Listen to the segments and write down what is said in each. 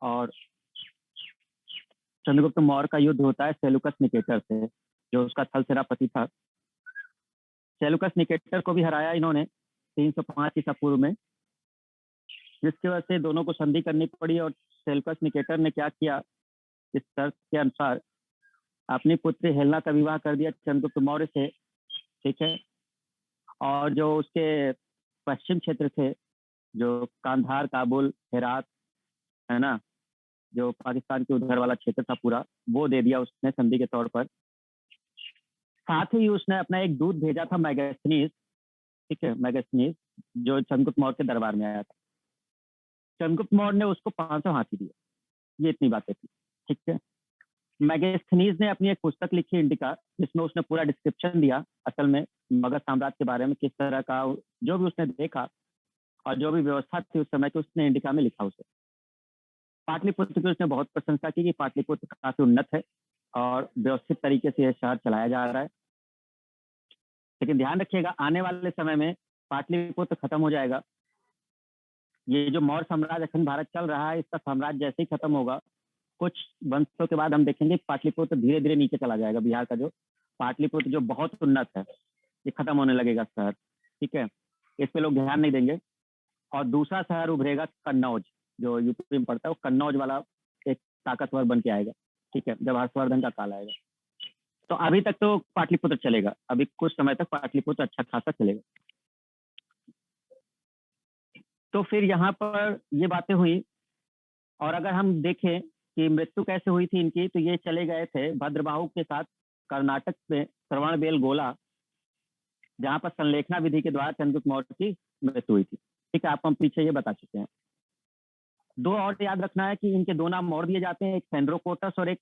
और चंद्रगुप्त मौर्य का युद्ध होता है सेलुकस निकेटर से, जो उसका थल सेनापति था। सेलुकस निकेटर को भी हराया इन्होंने 305 ईसा पूर्व में, जिसकी वजह से दोनों को संधि करनी पड़ी। और सेलुकस निकेटर ने क्या किया, इस शर्त के अनुसार अपनी पुत्री हेलेना का विवाह कर दिया चंद्रगुप्त मौर्य से, ठीक है। और जो उसके पश्चिम क्षेत्र थे, जो कांधार, काबुल, हेरात, है ना, जो पाकिस्तान के उधर वाला क्षेत्र था पूरा, वो दे दिया उसने संधि के तौर पर। साथ ही उसने अपना एक दूत भेजा था मैगस्थनीज, ठीक है, मैगस्थनीज, जो चंद्रगुप्त मौर्य के दरबार में आया था। चंद्रगुप्त मौर्य ने उसको 500 हाथी दिए। ये इतनी बातें थी, ठीक है। मैगस्थनीज ने अपनी एक पुस्तक लिखी इंडिका, जिसमें उसने पूरा डिस्क्रिप्शन दिया असल में मगध साम्राज्य के बारे में, किस तरह का जो भी उसने देखा और जो भी व्यवस्था थी उस समय की, उसने इंडिका में लिखा उसे। पाटलिपुत्र की उसने बहुत प्रशंसा की कि पाटलिपुत्र काफी उन्नत है और व्यवस्थित तरीके से यह शहर चलाया जा रहा है। लेकिन ध्यान रखिएगा, आने वाले समय में पाटलिपुत्र खत्म हो जाएगा। ये जो मौर्य साम्राज्य अखंड भारत चल रहा है, इसका साम्राज्य जैसे ही खत्म होगा, कुछ वंशों के बाद हम देखेंगे पाटलिपुत्र धीरे धीरे नीचे चला जाएगा। बिहार का जो पाटलिपुत्र जो बहुत उन्नत है, ये खत्म होने लगेगा शहर, ठीक है। इस पे लोग ध्यान नहीं देंगे। और दूसरा शहर उभरेगा कन्नौज, जो यूपी में पड़ता है, वो कन्नौज वाला एक ताकतवर बन के आएगा, ठीक है, जब हर्षवर्धन का काल आएगा। तो अभी तक तो पाटलिपुत्र चलेगा, अभी कुछ समय तक पाटलिपुत्र अच्छा खासा चलेगा। तो फिर यहाँ पर ये बातें हुई। और अगर हम देखें कि मृत्यु कैसे हुई थी इनकी, तो ये चले गए थे भद्रबाहु के साथ कर्नाटक में श्रवणबेल गोला, जहाँ पर संलेखना विधि के द्वारा चंद्रगुप्त मौर्य की मृत्यु हुई थी, ठीक है। आपको हम पीछे ये बता चुके हैं। दो और याद रखना है कि इनके दो नाम और दिए जाते हैं, एक सेंड्रोकोटस और एक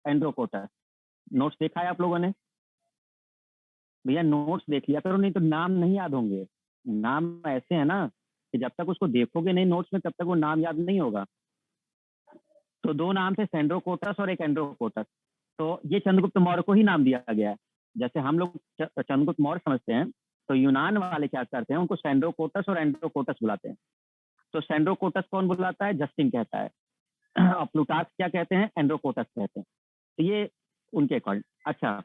एंड्रोकोटस। नोट्स देखा है आप लोगों ने? भैया नोट्स देख लिया करो, नहीं तो नाम नहीं याद होंगे। नाम ऐसे है ना कि जब तक उसको देखोगे नहीं नोट्स में, तब तक वो नाम याद नहीं होगा। तो दो नाम थे, सेंड्रोकोटस और एक एंड्रोकोटस। तो ये चंद्रगुप्त मौर्य को ही नाम दिया गया है। जैसे हम लोग चंद्रगुप्त मौर्य समझते हैं, तो यूनान वाले क्या करते हैं, उनको सेंड्रोकोटस और एंड्रोकोटस बुलाते हैं। तो सेंड्रोकोटस कौन बुलाता है? जस्टिन कहता है। और प्लूटार्क क्या कहते हैं? एंड्रोकोटस कहते हैं। तो ये उनके अकॉर्डिंग। अच्छा,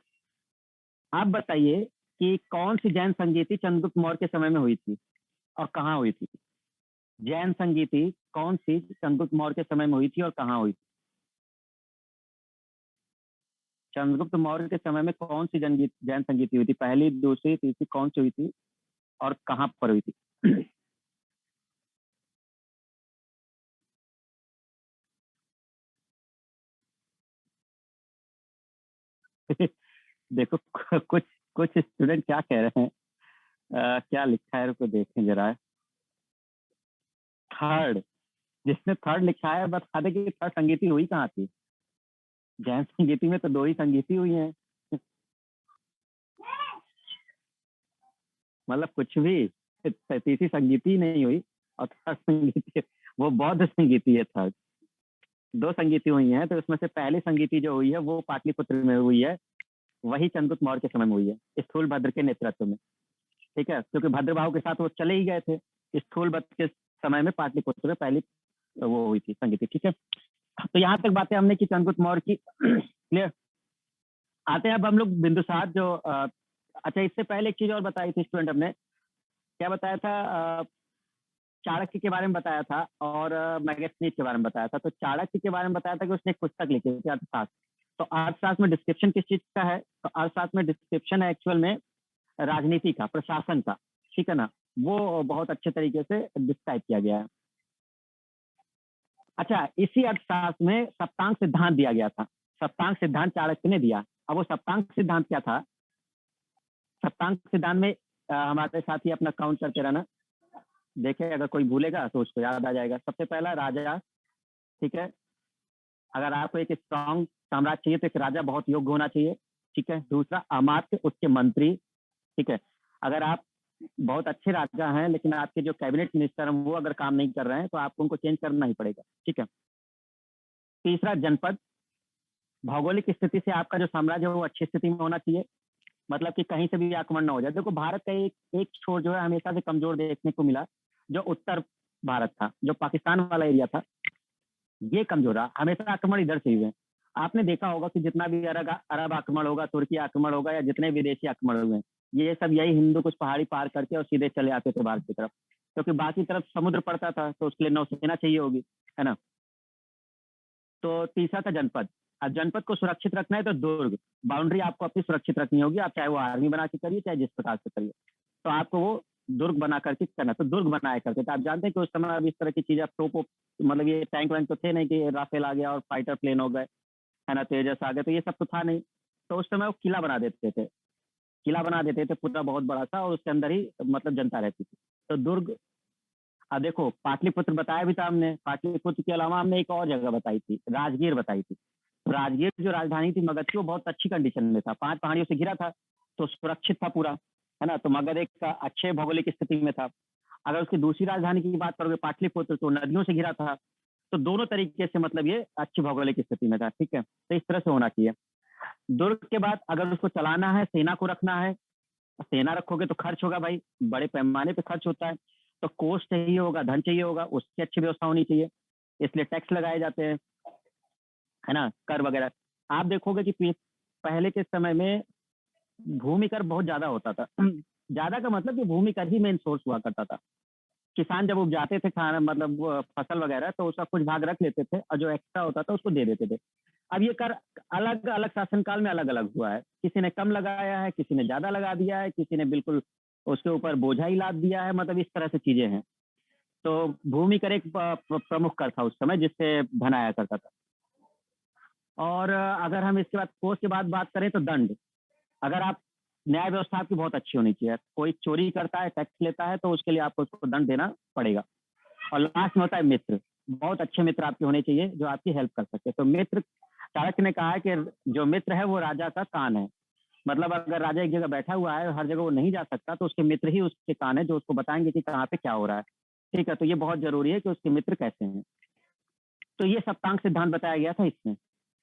आप बताइए कि कौन सी जैन संगीति चंद्रगुप्त मौर्य के समय में हुई थी और कहाँ हुई थी? जैन संगीति कौन सी चंद्रगुप्त मौर्य के समय में हुई थी और कहाँ हुई थी? चंद्रगुप्त मौर्य के समय में कौन सी जैन संगीति हुई थी? पहली, दूसरी, तीसरी, कौन सी हुई थी और कहाँ पर हुई थी? देखो, कुछ कुछ स्टूडेंट क्या कह रहे हैं, क्या लिखा है, रुको देखें जरा। थर्ड, जिसने थर्ड लिखा है बता दे कि थर्ड संगीति हुई कहाँ थी। जैन संगीति में तो दो ही संगीति हुई हैं। मतलब कुछ भी, तीसरी संगीति नहीं हुई। और थर्ड संगीति वो बौद्ध संगीति है। थर्ड दो संगीति हुई हैं, तो उसमें से पहली संगीति जो हुई है वो पाटलिपुत्र में हुई है, वही चंद्रगुप्त मौर्य के समय में हुई है, स्थूलभद्र के नेतृत्व में, ठीक है। क्योंकि भद्रबाहु के साथ वो चले ही गए थे। स्थूलभद्र के समय में पाटलिपुत्र में पहली वो हुई थी संगीति, ठीक है। तो यहाँ तक बातें हमने की चंद्रगुप्त मौर्य की। क्लियर। आते हैं अब हम लोग बिंदुसार जो अच्छा, इससे पहले एक चीज और बताई थी स्टूडेंट, हमने क्या बताया था? चाणक्य के बारे में बताया था और मैगस्थनीज के बारे में बताया था। तो चाणक्य के बारे में बताया था कि उसने एक पुस्तक लिखी थी, अर्थशास्त्र। तो अर्थशास्त्र में डिस्क्रिप्शन किस चीज का है? तो अर्थशास्त्र में डिस्क्रिप्शन है एक्चुअल में राजनीति का, प्रशासन का, ठीक है ना। वो बहुत अच्छे तरीके से डिस्क्राइब किया गया है। अच्छा, इसी अर्थशास्त्र में सप्तांग सिद्धांत दिया गया था। सप्तांग सिद्धांत चाणक्य ने दिया। अब वो सप्तांग सिद्धांत क्या था? सप्तांग सिद्धांत में हमारे साथ ही अपना काउंट करते रहना, देखे अगर कोई भूलेगा तो उसको याद आ जाएगा। सबसे पहला राजा, ठीक है। अगर आपको एक स्ट्रॉन्ग साम्राज्य चाहिए तो एक राजा बहुत योग्य होना चाहिए, ठीक है। दूसरा अमात्य, उसके मंत्री, ठीक है। अगर आप बहुत अच्छे राजा हैं लेकिन आपके जो कैबिनेट मिनिस्टर हैं वो अगर काम नहीं कर रहे हैं तो आपको उनको चेंज करना ही पड़ेगा, ठीक है। तीसरा जनपद, भौगोलिक स्थिति से आपका जो साम्राज्य है वो अच्छी स्थिति में होना चाहिए, मतलब कि कहीं से भी आक्रमण ना हो जाए। देखो, भारत का एक छोर जो है हमेशा से कमजोर देखने को मिला, जो उत्तर भारत था, जो पाकिस्तान वाला एरिया था, ये कमजोर रहा, हमेशा आक्रमण इधर से हुए हैं। आपने देखा होगा कि जितना भी अरब आक्रमण होगा, तुर्की आक्रमण होगा, या जितने विदेशी आक्रमण हुए हैं, ये सब यही हिंदू कुछ पहाड़ी पार करके और सीधे चले आते थे भारत की तरफ, क्योंकि बाकी तरफ समुद्र पड़ता था, तो उसके लिए नौसेना चाहिए होगी, है ना। तो तीसरा था जनपद। अब जनपद को सुरक्षित रखना है तो दुर्ग, बाउंड्री आपको अपनी सुरक्षित रखनी होगी, आप चाहे वो आर्मी बना के करिए, चाहे जिस प्रकार से करिए, तो आपको वो दुर्ग बना करके करना। तो दुर्ग बनाया करते थे। आप जानते हैं कि उस समय अब इस तरह की चीजें, तोप, मतलब ये टैंक वैंक तो थे नहीं कि राफेल आ गया और फाइटर प्लेन हो गए, है ना, तेजस आ गए, तो ये सब तो था नहीं। तो उस समय वो किला बना देते थे, किला बना देते थे पूरा बहुत बड़ा सा, और उसके अंदर ही मतलब जनता रहती थी। तो दुर्ग। अब देखो, पाटलिपुत्र बताया भी था हमने, पाटलिपुत्र के अलावा हमने एक और जगह बताई थी, राजगीर बताई थी। तो राजगीर जो राजधानी थी मगध की, वो बहुत अच्छी कंडीशन में था, 5 पहाड़ियों से घिरा था, तो सुरक्षित था पूरा, है ना। तो मगध एक अच्छे भौगोलिक स्थिति में था। अगर उसकी दूसरी राजधानी की बात करोगे पाटलिपुत्र, तो नदियों से घिरा था। तो दोनों तरीके से मतलब ये अच्छी भौगोलिक स्थिति में था, ठीक है। तो इस तरह से होना चाहिए। दुर्ग के बाद अगर उसको चलाना है, सेना को रखना है, सेना रखोगे तो खर्च होगा भाई, बड़े पैमाने पे खर्च होता है, तो कोष चाहिए होगा, धन चाहिए होगा, उसकी अच्छी व्यवस्था होनी चाहिए, इसलिए टैक्स लगाए जाते हैं, है ना, कर वगैरह। आप देखोगे कि पहले के समय में भूमि कर बहुत ज्यादा होता था। ज्यादा का मतलब कि भूमि कर ही मेन सोर्स हुआ करता था। किसान जब उपजाते थे खाना, मतलब फसल वगैरह, तो उसका कुछ भाग रख लेते थे, और जो एक्स्ट्रा होता था उसको दे देते थे। अब ये कर अलग अलग शासनकाल में अलग अलग हुआ है, किसी ने कम लगाया है, किसी ने ज्यादा लगा दिया है, किसी ने बिल्कुल उसके ऊपर बोझा ही लाद दिया है, मतलब इस तरह से चीजें हैं। तो भूमि कर एक प्रमुख कर था उस समय, जिससे धन आया करता था। और अगर हम इसके बाद कोष के बाद बात करें तो दंड। अगर आप, न्याय व्यवस्था आपकी बहुत अच्छी होनी चाहिए। कोई चोरी करता है, टैक्स लेता है, तो उसके लिए आपको उसको दंड देना पड़ेगा। और लास्ट में होता है मित्र। बहुत अच्छे मित्र आपके होने चाहिए जो आपकी हेल्प कर सके। तो मित्र, चाणक्य ने कहा है कि जो मित्र है वो राजा का कान है। मतलब अगर राजा एक जगह बैठा हुआ है, हर जगह वो नहीं जा सकता, तो उसके मित्र ही उसके कान है, जो उसको बताएंगे कि कहाँ पे क्या हो रहा है। ठीक है, तो ये बहुत जरूरी है कि उसके मित्र कैसे हैं। तो ये सप्तांग सिद्धांत बताया गया था इसमें।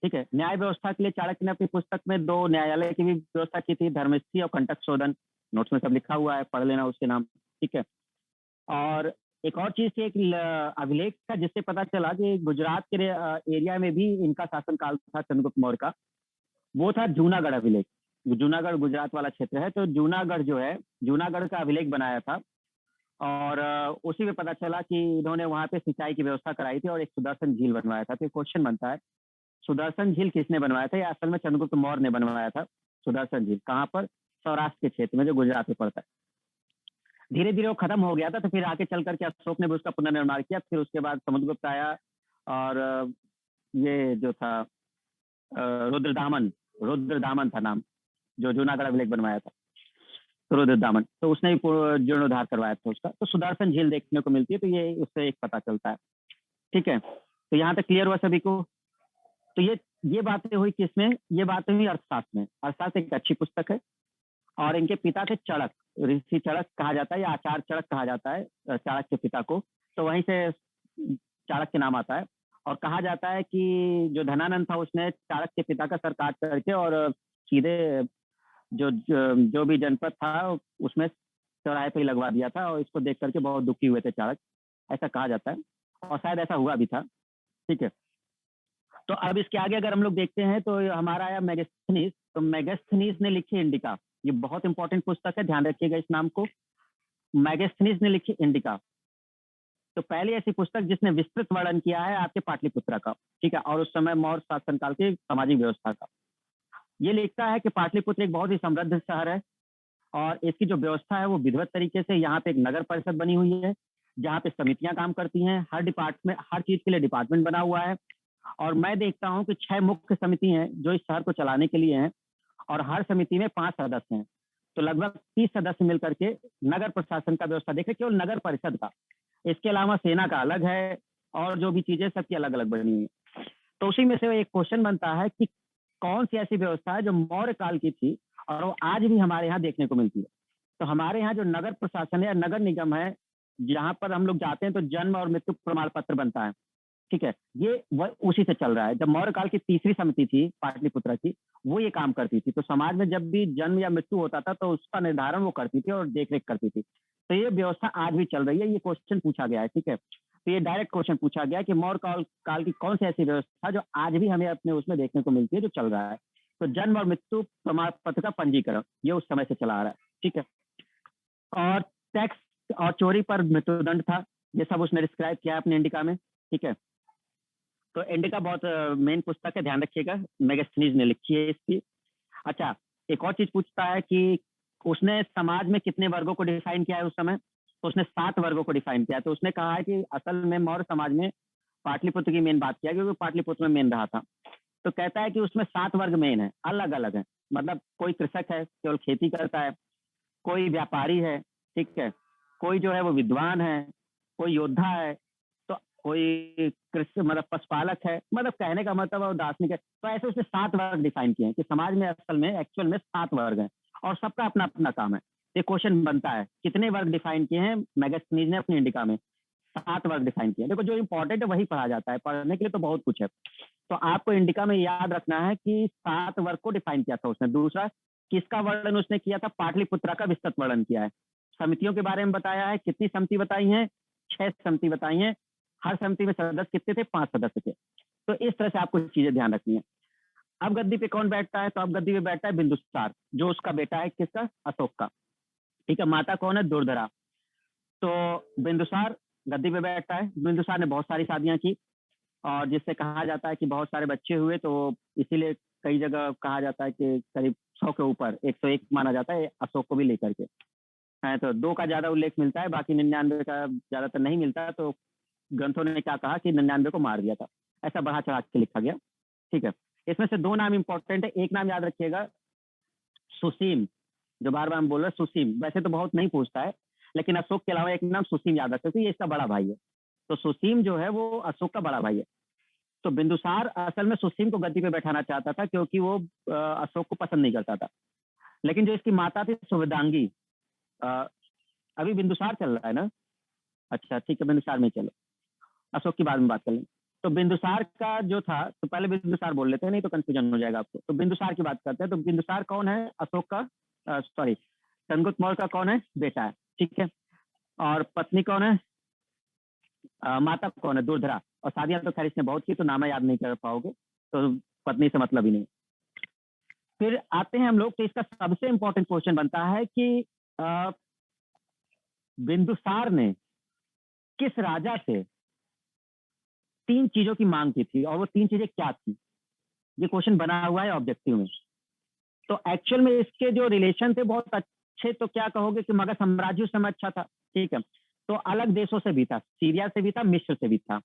ठीक है, न्याय व्यवस्था के लिए चाणक्य ने अपनी पुस्तक में 2 न्यायालय की भी व्यवस्था की थी, धर्मस्थी और कंटक शोधन। नोट्स में सब लिखा हुआ है, पढ़ लेना उसके नाम। ठीक है। और एक और चीज थी, एक अभिलेख था, जिससे पता चला कि गुजरात के एरिया में भी इनका शासनकाल था, चंद्रगुप्त मौर्य का। वो था जूनागढ़ अभिलेख। जूनागढ़ गुजरात वाला क्षेत्र है, तो जूनागढ़ जो है, जूनागढ़ का अभिलेख बनाया था। और उसी में पता चला कि इन्होंने वहां पे सिंचाई की व्यवस्था कराई थी और एक सुदर्शन झील बनवाया था। तो क्वेश्चन बनता है, सुदर्शन झील किसने बनवाया था? या असल में चंद्रगुप्त मौर्य ने बनवाया था सुदर्शन झील। कहाँ पर? सौराष्ट्र के क्षेत्र में, जो गुजरात में पड़ता है। धीरे धीरे वो खत्म हो गया था, तो फिर आगे चल करके अशोक ने भी उसका पुनर्निर्माण किया। फिर उसके बाद समुद्रगुप्त आया, और ये जो था रुद्रदामन, रुद्रदामन था नाम, जो जूनागढ़ अभिलेख बनवाया था, तो रुद्रदामन, तो उसने ही जीर्णोद्धार करवाया था उसका। तो सुदर्शन झील देखने को मिलती है, तो ये उससे एक पता चलता है। ठीक है, तो यहाँ तक क्लियर हुआ सभी को? तो ये बातें हुई किसमें? ये बातें हुई अर्थशास्त्र में। अर्थशास्त्र एक अच्छी पुस्तक है, और इनके पिता थे चड़क, ऋषि चड़क कहा जाता है, या आचार्य चड़क कहा जाता है चाणक्य के पिता को। तो वहीं से चाणक्य के नाम आता है। और कहा जाता है कि जो धनानंद था, उसने चाणक्य के पिता का सर काट करके और सीधे जो भी जनपद था उसमें चौराहे पे ही लगवा दिया था, और इसको देख करके बहुत दुखी हुए थे चाणक्य, ऐसा कहा जाता है। और शायद ऐसा हुआ भी था। ठीक है, तो अब इसके आगे अगर हम लोग देखते हैं तो हमारा आया मेगास्थनीज। तो मेगास्थनीज ने लिखी इंडिका। ये बहुत इंपॉर्टेंट पुस्तक है, ध्यान रखिएगा इस नाम को। मेगास्थनीज ने लिखी इंडिका। तो पहली ऐसी पुस्तक जिसने विस्तृत वर्णन किया है आपके पाटलिपुत्र का। ठीक है, और उस समय मौर्य शासनकाल की सामाजिक व्यवस्था का। ये लिखता है कि पाटलिपुत्र एक बहुत ही समृद्ध शहर है, और इसकी जो व्यवस्था है वो विधिवत तरीके से, यहाँ पे एक नगर परिषद बनी हुई है, जहाँ पे समितियां काम करती हैं। हर डिपार्टमेंट, हर चीज के लिए डिपार्टमेंट बना हुआ है। और मैं देखता हूँ कि 6 मुख्य समिति हैं जो इस शहर को चलाने के लिए हैं, और हर समिति में 5 सदस्य हैं। तो लगभग 30 सदस्य मिलकर के नगर प्रशासन का व्यवस्था देखें, केवल नगर परिषद का। इसके अलावा सेना का अलग है, और जो भी चीजें सबकी अलग अलग बनी हुई है। तो उसी में से एक क्वेश्चन बनता है कि कौन सी ऐसी व्यवस्था है जो मौर्य काल की थी और वो आज भी हमारे यहाँ देखने को मिलती है। तो हमारे यहाँ जो नगर प्रशासन है या नगर निगम है, जहाँ पर हम लोग जाते हैं तो जन्म और मृत्यु प्रमाण पत्र बनता है। ठीक है, ये उसी से चल रहा है। जब मौर्य काल की तीसरी समिति थी पाटलिपुत्र की, वो ये काम करती थी। तो समाज में जब भी जन्म या मृत्यु होता था तो उसका निर्धारण वो करती थी और देखरेख करती थी। तो ये व्यवस्था आज भी चल रही है, ये क्वेश्चन पूछा गया है। ठीक है, तो ये डायरेक्ट क्वेश्चन पूछा गया कि मौर्य काल की कौन सी ऐसी व्यवस्था जो आज भी हमें अपने उसमें देखने को मिलती है जो चल रहा है। तो जन्म और मृत्यु प्रमाण पत्र का पंजीकरण ये उस समय से चला आ रहा है, ठीक है। और टैक्स और चोरी पर मृत्युदंड था, ये सब उसने डिस्क्राइब किया अपने इंडिका में, ठीक है। तो इंडिका बहुत मेन पुस्तक है, ध्यान रखिएगा, मेगास्थनीज ने लिखी है इसकी। अच्छा, एक और चीज पूछता है कि उसने समाज में कितने वर्गों को डिफाइन किया है उस समय, तो उसने 7 वर्गों को डिफाइन किया। तो उसने कहा है कि असल में मौर्य समाज में पाटलिपुत्र की मेन बात किया क्योंकि पाटलिपुत्र में मेन रहा था। तो कहता है कि उसमें 7 वर्ग मेन है, अलग अलग है। मतलब कोई कृषक है, केवल खेती करता है, कोई व्यापारी है, ठीक है, कोई जो है वो विद्वान है, कोई योद्धा है, तो कोई कृषि मतलब पशुपालक है, मतलब कहने का मतलब है दार्शनिक है। तो ऐसे उसने 7 वर्ग डिफाइन किए हैं कि समाज में असल में एक्चुअल में 7 वर्ग हैं और सबका अपना अपना काम है। ये क्वेश्चन बनता है कितने वर्ग डिफाइन किए हैं मेगास्थनीज ने अपनी इंडिका में, 7 वर्ग डिफाइन किए। देखो जो इंपॉर्टेंट है वही पढ़ा जाता है, पढ़ने के लिए तो बहुत कुछ है। तो आपको इंडिका में याद रखना है कि 7 वर्ग को डिफाइन किया था उसने। दूसरा, किसका वर्णन उसने किया था, पाटलिपुत्रा का विस्तृत वर्णन किया है। समितियों के बारे में बताया है, कितनी समिति बताई है, 6 समिति बताई है। हर समिति में सदस्य कितने थे, 5 सदस्य थे। तो इस तरह से आपको चीजें ध्यान रखनी है। अब गद्दी पे कौन बैठता है, तो अब गद्दी पे बैठता है बिंदुसार, जो उसका बेटा है, किसका, अशोक का, ठीक है। माता कौन है, दुर्धरा। तो बिंदुसार गद्दी पे बैठता है। बिंदुसार ने बहुत सारी शादियां की और जिससे कहा जाता है कि बहुत सारे बच्चे हुए, तो इसीलिए कई जगह कहा जाता है कि करीब 100 के ऊपर 101 माना जाता है अशोक को भी लेकर के है। तो 2 का ज्यादा उल्लेख मिलता है, बाकी 99 का ज्यादातर नहीं मिलता। तो ग्रंथों ने क्या कहा कि 99 को मार दिया था, ऐसा बढ़ा चढ़ा के लिखा गया, ठीक है। इसमें से 2 नाम इंपॉर्टेंट है। एक नाम याद रखिएगा, सुसीम, जो बार बार हम बोल रहे हैं सुसीम, वैसे तो बहुत नहीं पूछता है, लेकिन अशोक के अलावा एक नाम सुसीम याद रखते, ये इसका बड़ा भाई है। तो सुसीम जो है वो अशोक का बड़ा भाई है। तो बिंदुसार असल में सुसीम को गद्दी पे बैठाना चाहता था क्योंकि वो अशोक को पसंद नहीं करता था। लेकिन जो इसकी माता थी सुवेदांगी, अभी बिंदुसार चल रहा है ना, अच्छा ठीक है, बिंदुसार में चलो, अशोक की बाद में बात कर लें। तो बिंदुसार का जो था, तो पहले बिंदुसार बोल लेते हैं, नहीं तो कंफ्यूजन हो जाएगा आपको। तो बिंदुसार की बात करते हैं। तो बिंदुसार कौन है, अशोक का सॉरी चंद्रगुप्त मौर्य का कौन है, बेटा है, ठीक है। और पत्नी कौन है, माता कौन है, दुर्धरा। और शादियां तो खैर इसने बहुत की, तो नाम याद नहीं कर पाओगे, तो पत्नी से मतलब ही नहीं। फिर आते हैं हम लोग, तो इसका सबसे इंपॉर्टेंट क्वेश्चन बनता है कि बिंदुसार ने किस राजा से 3 चीजों की मांग की थी और वो 3 चीजें क्या थी। ये क्वेश्चन बना हुआ है ऑब्जेक्टिव में। तो एक्चुअल में इसके जो रिलेशन थे बहुत अच्छे, तो क्या कहोगे कि मगध साम्राज्य उस समय अच्छा था, ठीक है। तो अलग देशों से भी था, सीरिया से भी था, मिस्र से भी था।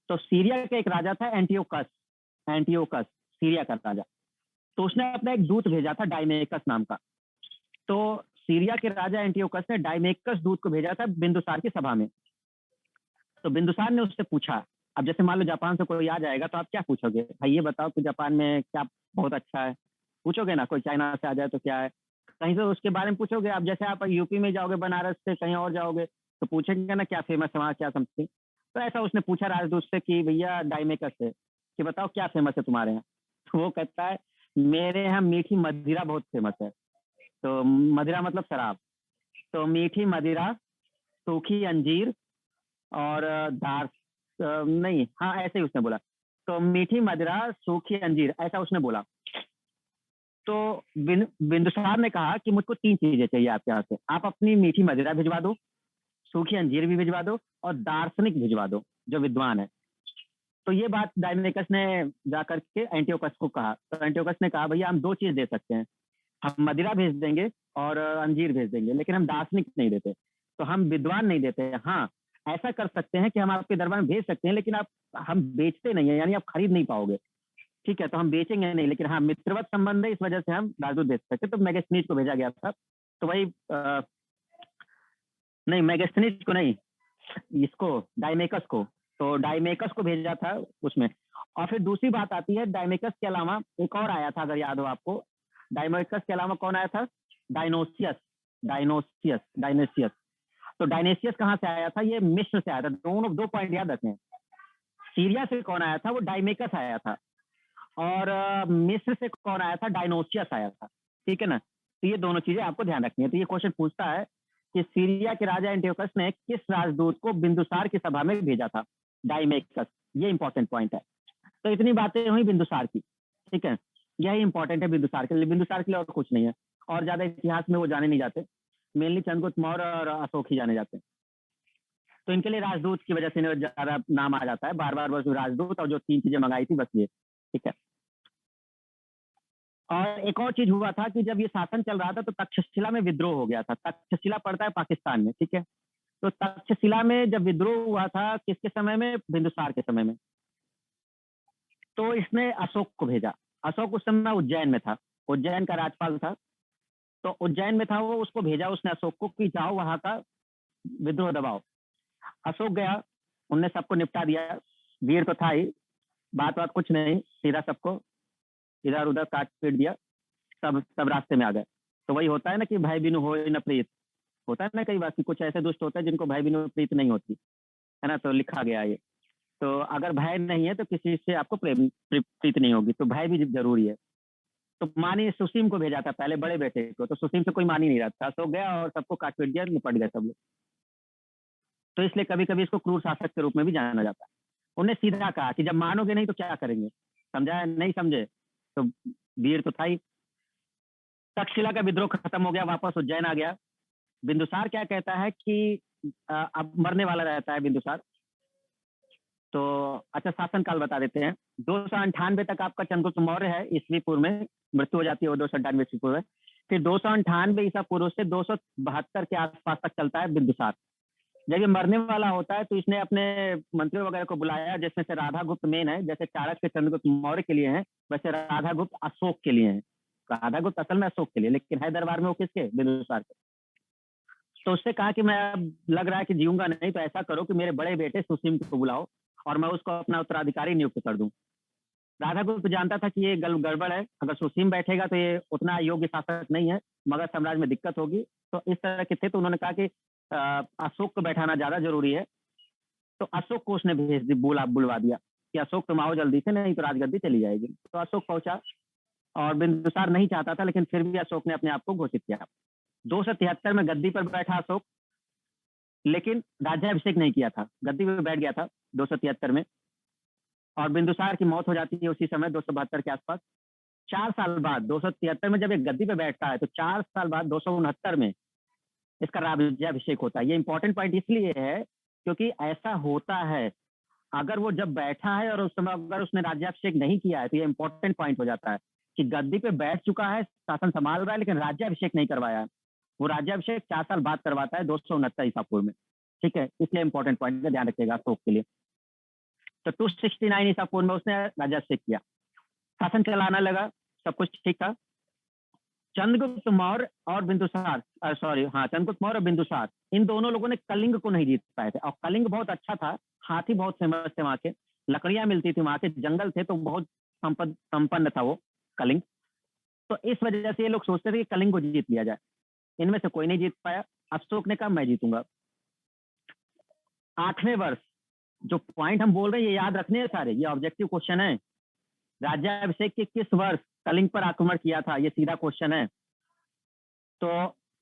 तो सीरिया का एक राजा था एंटियोकस, एंटियोकस सीरिया का राजा। तो उसने अपना एक दूत भेजा था डायमेकस नाम का। तो सीरिया के राजा एंटियोकस ने डायमेकस दूत को भेजा था बिंदुसार की सभा में। तो बिंदुसार ने उससे पूछा, अब जैसे मान लो जापान से कोई आ जाएगा तो आप क्या पूछोगे, भाई ये बताओ कि जापान में क्या बहुत अच्छा है, पूछोगे ना। कोई चाइना से आ जाए तो क्या है, कहीं से उसके बारे में पूछोगे। अब जैसे आप यूपी में जाओगे, बनारस से कहीं और जाओगे, तो पूछेंगे ना क्या फेमस है वहाँ, क्या समथिंग। तो ऐसा उसने पूछा राजदूत से कि भैया डायमेकस से कि बताओ क्या फेमस है तुम्हारे यहाँ। तो वो कहता है मेरे यहाँ मीठी मदिरा बहुत फेमस है। तो मदिरा मतलब शराब। तो मीठी मदिरा, सूखी अंजीर और दार नहीं, हाँ ऐसे ही उसने बोला। तो मीठी मदिरा, सूखी अंजीर, ऐसा उसने बोला। तो बिंदुसार ने कहा कि मुझको 3 चीजें चाहिए आपके यहाँ से। आप अपनी मीठी मदिरा भिजवा दो, सूखी अंजीर भी भिजवा दो, और दार्शनिक भिजवा दो जो विद्वान है। तो ये बात डायमेकस ने जाकर के एंटियोकस को कहा। तो एंटियोकस ने कहा भैया हम 2 चीज दे सकते हैं, हम मदिरा भेज देंगे और अंजीर भेज देंगे, लेकिन हम दार्शनिक नहीं देते, तो हम विद्वान नहीं देते। हाँ ऐसा कर सकते हैं कि हम आपके दरबार में भेज सकते हैं, लेकिन आप हम बेचते नहीं है, यानी आप खरीद नहीं पाओगे, ठीक है। तो हम बेचेंगे नहीं, लेकिन हाँ मित्रवत संबंध है, इस वजह से हम राजदूत भेज सकते। तो मेगास्थनीज को भेजा गया था। तो वही नहीं, मेगास्थनीज को नहीं, इसको डायमेकस को। तो डायमेकस को भेजा था उसमें। और फिर दूसरी बात आती है, डायमेकस के अलावा एक और आया था, अगर याद हो आपको। डायमेकस के अलावा कौन आया था, डायनोसियस, डायनोसियस, डायनेसियस। तो डायनेसियस कहाँ से आया था, ये मिस्र से आया था। दोनों 2 पॉइंट याद रखें। सीरिया से कौन आया था, वो डायमेकस आया था। और मिस्र से कौन आया था, डायनोसियस आया था, ठीक है ना। तो ये दोनों चीजें आपको ध्यान रखनी है। तो ये क्वेश्चन पूछता है कि सीरिया के राजा एंटियोकस ने किस राजदूत को बिंदुसार की सभा में भेजा था, डाइमेकस। ये इंपॉर्टेंट पॉइंट है। तो इतनी बातें हुई बिंदुसार की, ठीक है, यही इंपॉर्टेंट है बिंदुसार के लिए। बिंदुसार के लिए और कुछ नहीं है, और ज्यादा इतिहास में वो जाने नहीं जाते, मेनली चंद्रगुप्त मौर्य और अशोक ही जाने जाते हैं। तो इनके लिए राजदूत की वजह से इन्हें ज्यादा नाम आ जाता है, बार बार बस राजदूत, और जो 3 चीजें मंगाई थी बस ये, ठीक है। और एक और चीज हुआ था कि जब ये शासन चल रहा था तो तक्षशिला में विद्रोह हो गया था। तक्षशिला पड़ता है पाकिस्तान में, ठीक है। तो तक्षशिला में जब विद्रोह हुआ था, किसके समय में? बिंदुसार के समय में। तो इसने अशोक को भेजा। अशोक उस समय उज्जैन में था, उज्जैन का राज्यपाल था, तो उज्जैन में था वो, उसको भेजा उसने अशोक को कि जाओ वहां का विद्रोह दबाओ। अशोक गया, उनने सबको निपटा दिया, वीर तो था ही, बात बात कुछ नहीं, सीधा सबको इधर उधर काट पीट दिया, सब रास्ते में आ गए। तो वही होता है ना कि भाई बिनु होए न प्रीत, होता है ना कई बार कि कुछ ऐसे दुष्ट होते हैं जिनको भाई बिनु प्रीत नहीं होती है ना, तो लिखा गया ये। तो अगर भय नहीं है तो किसी से आपको प्रीत नहीं होगी, तो भय भी जरूरी है। तो मानी सुसीम को भेजा था पहले, बड़े बेटे को, तो सुसीम से कोई मान ही नहीं रहा था, अशोक गया और सबको काट पीट दिया, निपट गए सब लोग। तो इसलिए कभी कभी इसको क्रूर शासक के रूप में भी जाना जाता है। उन्हें सीधा कहा कि जब मानोगे नहीं तो क्या करेंगे, समझा? नहीं समझे तो वीर तो था ही। तक्षशिला का विद्रोह खत्म हो गया, वापस उज्जैन आ गया। बिंदुसार क्या कहता है कि अब मरने वाला रहता है बिंदुसार। तो अच्छा, शासनकाल बता देते हैं। 298 तक आपका चंद्रगुप्त मौर्य है ईस्वी पूर्व में, मृत्यु हो जाती है वो 298 ईस्वी पूर्व में। फिर 298 ईसा पूर्व से 272 के आसपास तक चलता है बिंदुसार। जब ये मरने वाला होता है तो इसने अपने मंत्रियों वगैरह को बुलाया, जिसमें से राधागुप्त मेन है। जैसे चाणक्य चंद्रगुप्त मौर्य के लिए हैं, वैसे राधागुप्त अशोक के लिए हैं। राधागुप्त असल में अशोक के लिए, लेकिन है दरबार में वो किसके? बिंदुसार के। तो उससे कहा कि मैं अब लग रहा है कि जीऊंगा नहीं, तो ऐसा करो कि मेरे बड़े बेटे सुसीम को बुलाओ और मैं उसको अपना उत्तराधिकारी नियुक्त कर दूं। राधागुप्त जानता था कि ये गड़बड़ है, अगर सुसीम बैठेगा तो ये उतना योग्य शासक नहीं है, मगध साम्राज्य में दिक्कत होगी। तो इस तरह के थे, तो उन्होंने कहा कि अशोक को बैठाना ज्यादा जरूरी है। तो अशोक को उसने भेज दी, बुलवा दिया कि अशोक तुम आओ जल्दी से, नहीं तो राजगद्दी चली जाएगी। तो अशोक पहुंचा, और बिंदुसार नहीं चाहता था, लेकिन फिर भी अशोक ने अपने आप को घोषित किया। 273 में गद्दी पर बैठा अशोक, लेकिन राज्याभिषेक नहीं किया था, गद्दी पर बैठ गया था 273 में। और बिंदुसार की मौत हो जाती है उसी समय 272 के आसपास। 4 साल बाद 273 में जब एक गद्दी पे बैठता है, तो 4 साल बाद 269 में इसका राज्याभिषेक होता है। ये इंपॉर्टेंट पॉइंट इसलिए है क्योंकि ऐसा होता है, अगर वो जब बैठा है और उस समय अगर उसने राज्याभिषेक नहीं किया है, तो ये इंपॉर्टेंट पॉइंट हो जाता है कि गद्दी पे बैठ चुका है, शासन संभाल रहा है, लेकिन राज्याभिषेक नहीं करवाया है। वो राज्याभिषेक 4 साल बाद करवाता है 269 ईसा पूर्व में, ठीक है। इसलिए इंपॉर्टेंट पॉइंट का ध्यान रखिएगा अशोक के लिए। तो 269 ईसा पूर्व में उसने राज्याभिषेक किया, शासन चलाना लगा, सब कुछ ठीक था। चंद्रगुप्त मौर्य और बिंदुसार, चंद्रगुप्त मौर्य और बिंदुसार, इन दोनों लोगों ने कलिंग को नहीं जीत पाए थे। और कलिंग बहुत अच्छा था, हाथी बहुत फेमस थे वहां के, लकड़ियां मिलती थी वहां के, जंगल थे, तो बहुत संपन्न था वो कलिंग। तो इस वजह से ये लोग सोचते थे कि कलिंग को जीत लिया जाए। इनमें से कोई नहीं जीत पाया। अशोक ने कहा मैं जीतूंगा। 8वें वर्ष, जो पॉइंट हम बोल रहे हैं ये याद रखने हैं सारे, ये ऑब्जेक्टिव क्वेश्चन है। राज्याभिषेक के किस वर्ष कलिंग पर आक्रमण किया था, ये सीधा क्वेश्चन है। तो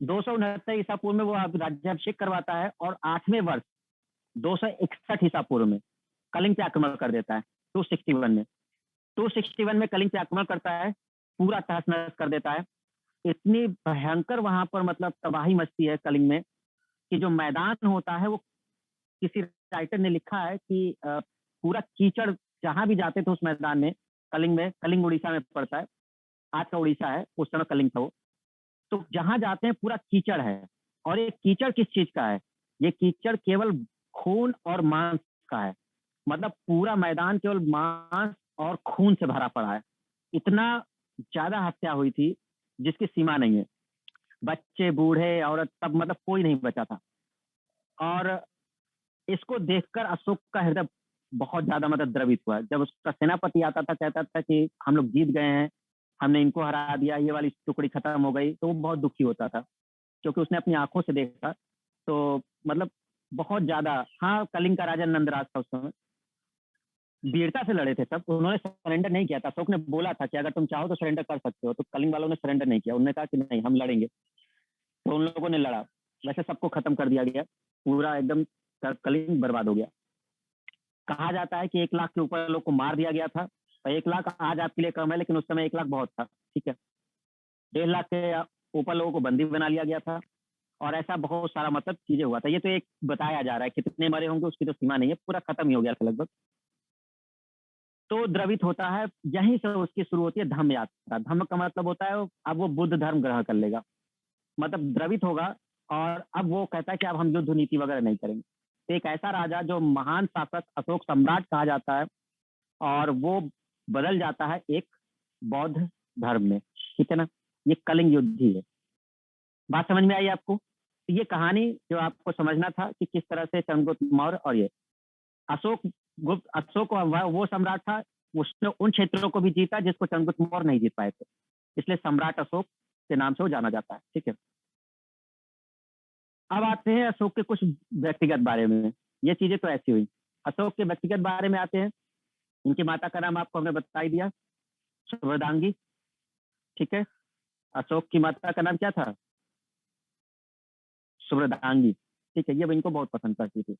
269 ईसा पूर्व में वो राज्याभिषेक करवाता है, और 8वें वर्ष 261 ईसा पूर्व में कलिंग पे आक्रमण कर देता है। 261 में 261 में कलिंग पे आक्रमण करता है, पूरा तहस नहस कर देता है। इतनी भयंकर वहां पर मतलब तबाही मचती है कलिंग में कि जो मैदान होता है वो, किसी राइटर ने लिखा है कि पूरा कीचड़, जहां भी जाते थे उस मैदान में, कलिंग में, कलिंग उड़ीसा में पड़ता है, आज का उड़ीसा है, उस समय कलिंग था वो। तो जहां जाते हैं पूरा कीचड़ है। और ये कीचड़ किस चीज का है? ये कीचड़ केवल खून और मांस का है, मतलब पूरा मैदान केवल मांस और खून से भरा पड़ा है। इतना ज्यादा हत्या हुई थी जिसकी सीमा नहीं है, बच्चे बूढ़े औरत सब, मतलब कोई नहीं बचा था। और इसको देखकर अशोक का हृदय बहुत ज्यादा मतलब द्रवित हुआ। जब उसका सेनापति आता था, कहता था कि हम लोग जीत गए हैं, हमने इनको हरा दिया, ये वाली टुकड़ी खत्म हो गई, तो वो बहुत दुखी होता था, क्योंकि उसने अपनी आंखों से देखा। तो मतलब बहुत ज्यादा, हाँ, कलिंग का राजा नंदराज था उस समय, वीरता से लड़े थे सब, उन्होंने सरेंडर नहीं किया था। अशोक ने बोला था कि अगर तुम चाहो तो सरेंडर कर सकते हो, तो कलिंग वालों ने सरेंडर नहीं किया, उन्होंने कहा कि नहीं, हम लड़ेंगे। तो उन लोगों ने लड़ा, वैसे सबको खत्म कर दिया गया, पूरा एकदम कलिंग बर्बाद हो गया। कहा जाता है कि 1 लाख के ऊपर लोग को मार दिया गया था। और 1 लाख आज आपके लिए कम है, लेकिन उस समय 1 लाख बहुत था, ठीक है। 1.5 लाख के ऊपर लोगों को बंदी बना लिया गया था, और ऐसा बहुत सारा मतलब चीजें हुआ था। ये तो एक बताया जा रहा है, कितने मरे होंगे उसकी तो सीमा नहीं है, पूरा खत्म ही हो गया था लगभग। तो द्रवित होता है, यहीं से उसकी शुरू होती है धम्म यात्रा। धम्म का मतलब होता है अब वो बुद्ध धर्म ग्रहण कर लेगा, मतलब द्रवित होगा, और अब वो कहता है कि अब हम युद्ध नीति वगैरह नहीं करेंगे। तो एक ऐसा राजा जो महान शासक अशोक सम्राट कहा जाता है, और वो बदल जाता है एक बौद्ध धर्म में, ठीक है ना। ये कलिंग युद्ध ही है। बात समझ में आई आपको? तो ये कहानी जो आपको समझना था कि किस तरह से चंद्रगुप्त मौर्य और ये अशोक वो सम्राट था, उसने उन क्षेत्रों को भी जीता जिसको चंद्रगुप्त मौर्य नहीं जीत पाए थे, इसलिए सम्राट अशोक के नाम से वो जाना जाता है, ठीक है। अब आते हैं अशोक के कुछ व्यक्तिगत बारे में। ये चीजें तो ऐसी हुई। अशोक के व्यक्तिगत बारे में आते हैं। इनकी माता का नाम आपको हमने बता ही दिया, सुभ्रदांगी, ठीक है। अशोक की माता का नाम क्या था? सुभ्रदांगी, ठीक है। ये इनको बहुत पसंद करती थी।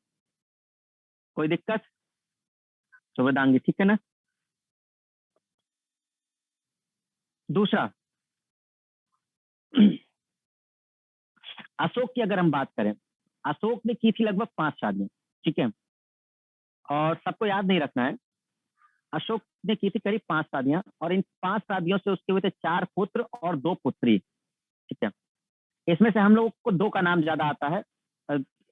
कोई दिक्कत? सुभ्रदांगी, ठीक है ना। दूसरा, अशोक की अगर हम बात करें, अशोक ने की थी लगभग 5 शादियां, ठीक है। और सबको याद नहीं रखना है, अशोक ने की थी करीब 5 शादियां, और इन 5 शादियों से उसके हुए थे 4 पुत्र और 2 पुत्री, ठीक है। इसमें से हम लोग को 2 का नाम ज्यादा आता है,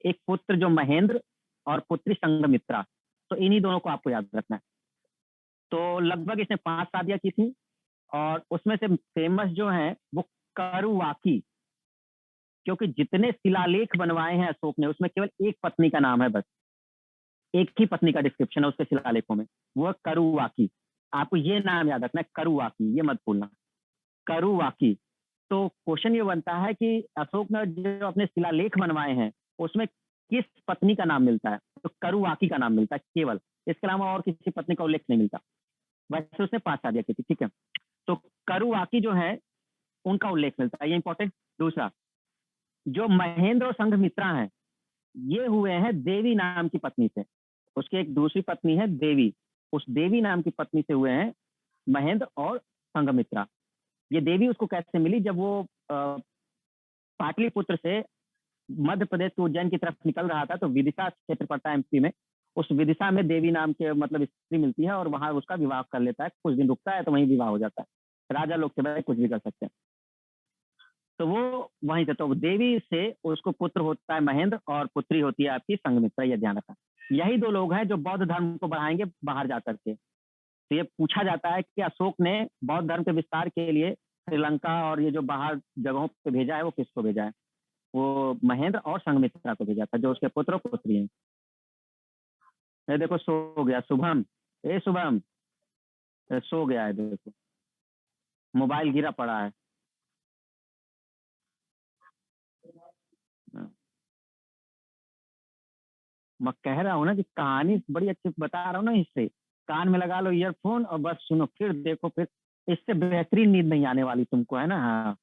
एक पुत्र जो महेंद्र और पुत्री संघमित्रा। तो इन्हीं दोनों को आपको याद रखना है। तो लगभग इसने 5 शादियां की थी, और उसमें से फेमस जो है वो करुवाकी, क्योंकि जितने शिलालेख बनवाए हैं अशोक ने उसमें केवल एक पत्नी का नाम है, बस एक ही पत्नी का डिस्क्रिप्शन है उसके शिलालेखों में, वो करुवाकी। आपको ये नाम याद रखना है, करुवाकी, ये मत भूलना, करुवाकी। तो क्वेश्चन ये बनता है कि अशोक ने जो अपने शिलालेख बनवाए हैं उसमें किस पत्नी का नाम मिलता है? तो करुवाकी का नाम मिलता है केवल, इसके अलावा और किसी पत्नी का उल्लेख नहीं मिलता। वैसे उसने 5 शादियां की थी, ठीक है। तो करुवाकी जो है उनका उल्लेख मिलता है, ये इंपॉर्टेंट। दूसरा, जो महेंद्र और संघमित्रा हैं, ये हुए हैं देवी नाम की पत्नी से। उसकी एक दूसरी पत्नी है देवी, उस देवी नाम की पत्नी से हुए हैं महेंद्र और संघमित्रा। ये देवी उसको कैसे मिली? जब वो पाटलिपुत्र से मध्य प्रदेश के उज्जैन की तरफ निकल रहा था, तो विदिशा क्षेत्र पड़ता है एमपी में, उस विदिशा में देवी नाम के मतलब स्त्री मिलती है, और वहां उसका विवाह कर लेता है। कुछ दिन रुकता है तो वहीं विवाह हो जाता है। राजा लोग के भाई कुछ भी कर सकते हैं। तो वो वहीं से, तो देवी से उसको पुत्र होता है महेंद्र, और पुत्री होती है आपकी संघमित्रा, ये ध्यान रखना। यही 2 लोग हैं जो बौद्ध धर्म को बढ़ाएंगे बाहर जाकर के। तो ये पूछा जाता है कि अशोक ने बौद्ध धर्म के विस्तार के लिए श्रीलंका और ये जो बाहर जगहों पे भेजा है वो किसको भेजा है? वो महेंद्र और संघमित्रा को भेजा था, जो उसके पुत्र और पुत्री हैं। ये देखो सो गया शुभम, ए शुभम, सो गया है, देखो मोबाइल गिरा पड़ा है। मैं कह रहा हूँ ना कि कहानी बड़ी अच्छी बता रहा हूँ ना, इससे कान में लगा लो ईयरफोन और बस सुनो, फिर देखो, फिर इससे बेहतरीन नींद नहीं आने वाली तुमको, है ना। हाँ,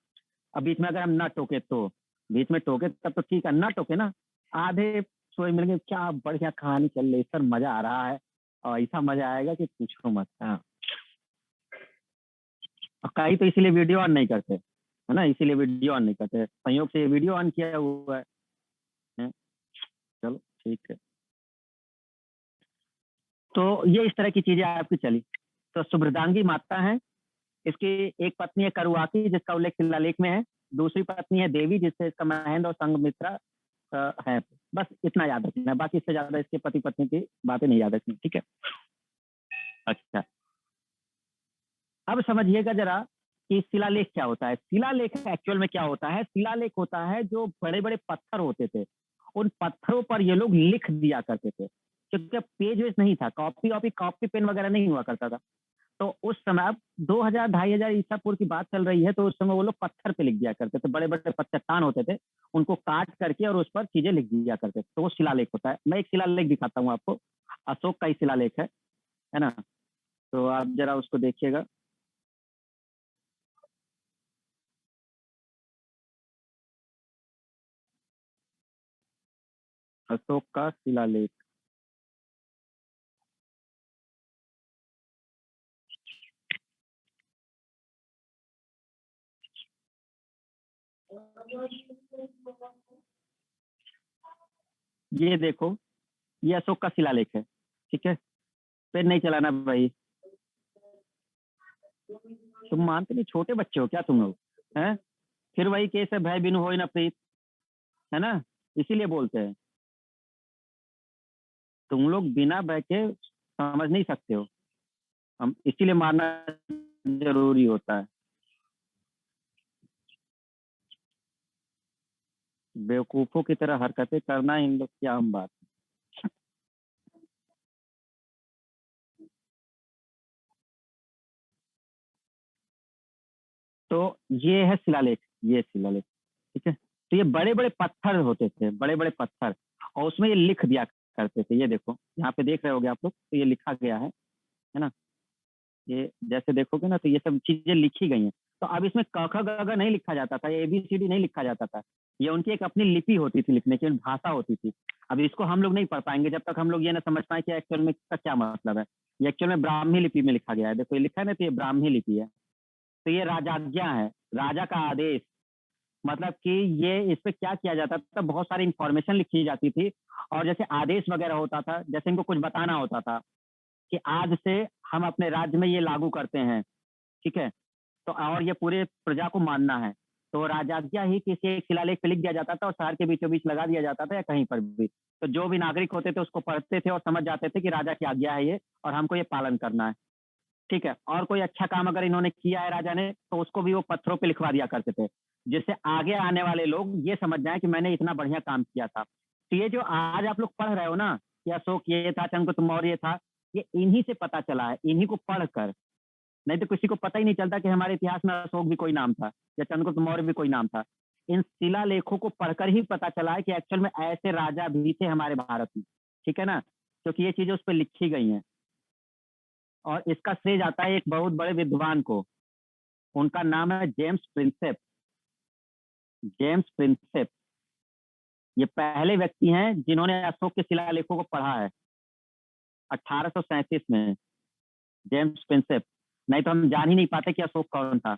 अब बीच में अगर हम ना टोके तो, बीच में टोके तब तो ठीक है, ना टोके ना, आधे सोए मिलेंगे, क्या बढ़िया कहानी चल रही सर, मजा आ रहा है, और ऐसा मजा आएगा कि पूछो मत। हाँ, और कहीं तो इसीलिए वीडियो ऑन नहीं करते, है ना, इसीलिए वीडियो ऑन नहीं करते, संयोग से ये वीडियो ऑन किया हुआ है। हैं? चलो ठीक है। तो ये इस तरह की चीजें आपकी चली। तो सुभ्रदांगी माता है, इसकी एक पत्नी है करुआकी जिसका उल्लेख शिलालेख में है, दूसरी पत्नी है देवी जिससे इसका महेंद्र और संघमित्रा है। बस इतना याद रखना है, बाकी इससे ज्यादा इसके पति पत्नी की बातें नहीं याद रखनी, ठीक है। अच्छा, अब समझिएगा जरा कि शिलालेख क्या होता है। शिलालेख एक्चुअल में क्या होता है? शिलालेख होता है जो बड़े बड़े पत्थर होते थे, उन पत्थरों पर ये लोग लिख दिया करते थे, क्योंकि पेज वेज नहीं था, कॉपी पेन वगैरह नहीं हुआ करता था। तो उस समय, अब 2000 2500 ईसा पूर्व की बात चल रही है, तो उस समय वो लोग पत्थर पे लिख दिया करते थे, बड़े बड़े चट्टान होते थे, उनको काट करके और उस पर चीजें लिख दिया करते थे, तो वो शिलालेख होता है। मैं एक शिलालेख दिखाता हूँ आपको, अशोक का ही शिलालेख है ना। तो आप जरा उसको देखिएगा। अशोक का शिलालेख। ये देखो, ये अशोक का शिलालेख है, ठीक है। पेन नहीं चलाना भाई, तुम मानते नहीं, छोटे बच्चे हो क्या तुम लोग हैं? फिर वही केस है, भय बिनु होय न प्रीत, है ना, इसीलिए बोलते हैं। तुम लोग बिना भय के समझ नहीं सकते हो, हम इसीलिए मारना जरूरी होता है। बेवकूफों की तरह हरकतें करना इन लोग की आम बात। तो ये है शिलालेख, ये शिलालेख, ठीक है। तो ये बड़े बड़े पत्थर होते थे, बड़े बड़े पत्थर, और उसमें ये लिख दिया करते थे। ये देखो, यहाँ पे देख रहे होगे आप लोग, तो ये लिखा गया है ना। ये जैसे देखोगे ना, तो ये सब चीजें लिखी गई हैं। तो अब इसमें क ख ग घ नहीं लिखा जाता था, ये ABCD नहीं लिखा जाता था। ये उनकी एक अपनी लिपि होती थी, लिखने की भाषा होती थी। अब इसको हम लोग नहीं पढ़ पाएंगे जब तक हम लोग ये ना समझ पाए कि एक्चुअल में इसका क्या मतलब है। ये एक्चुअल में ब्राह्मी लिपि में लिखा गया है, देखो ये लिखा है ना, तो ये ब्राह्मी लिपि है। तो ये राजाज्ञा है, राजा का आदेश। मतलब कि ये इस पे क्या किया जाता था, बहुत सारी इंफॉर्मेशन लिखी जाती थी। और जैसे आदेश वगैरह होता था, जैसे इनको कुछ बताना होता था कि आज से हम अपने राज्य में ये लागू करते हैं, ठीक है। तो और ये पूरे प्रजा को मानना है। तो राजाज्ञा ही किसी एक शिलालेख पे लिख दिया जाता था और शहर के बीचों बीच लगा दिया जाता था या कहीं पर भी। तो जो भी नागरिक होते थे उसको पढ़ते थे और समझ जाते थे कि राजा की आज्ञा है ये, और हमको ये पालन करना है, ठीक है। और कोई अच्छा काम अगर इन्होंने किया है राजा ने, तो उसको भी वो पत्थरों पे लिखवा दिया करते थे, जिससे आगे आने वाले लोग ये समझ जाए कि मैंने इतना बढ़िया काम किया था। तो ये जो आज आप लोग पढ़ रहे हो ना कि अशोक ये था, चंद्रगुप्त मौर्य था, ये इन्हीं से पता चला है, इन्हीं को पढ़कर। नहीं तो किसी को पता ही नहीं चलता कि हमारे इतिहास में अशोक भी कोई नाम था या चंद्रगुप्त मौर्य भी कोई नाम था। इन शिलालेखों को पढ़कर ही पता चला है कि एक्चुअल में ऐसे राजा भी थे हमारे भारत में, ठीक है ना, क्योंकि ये चीजें उस पर लिखी गई हैं। और इसका श्रेय जाता है एक बहुत बड़े विद्वान को, उनका नाम है जेम्स प्रिंसेप। जेम्स प्रिंसेप ये पहले व्यक्ति हैं जिन्होंने अशोक के शिलालेखों को पढ़ा है, 1837 में। जेम्स प्रिंसेप, नहीं तो हम जान ही नहीं पाते कि अशोक कौन था।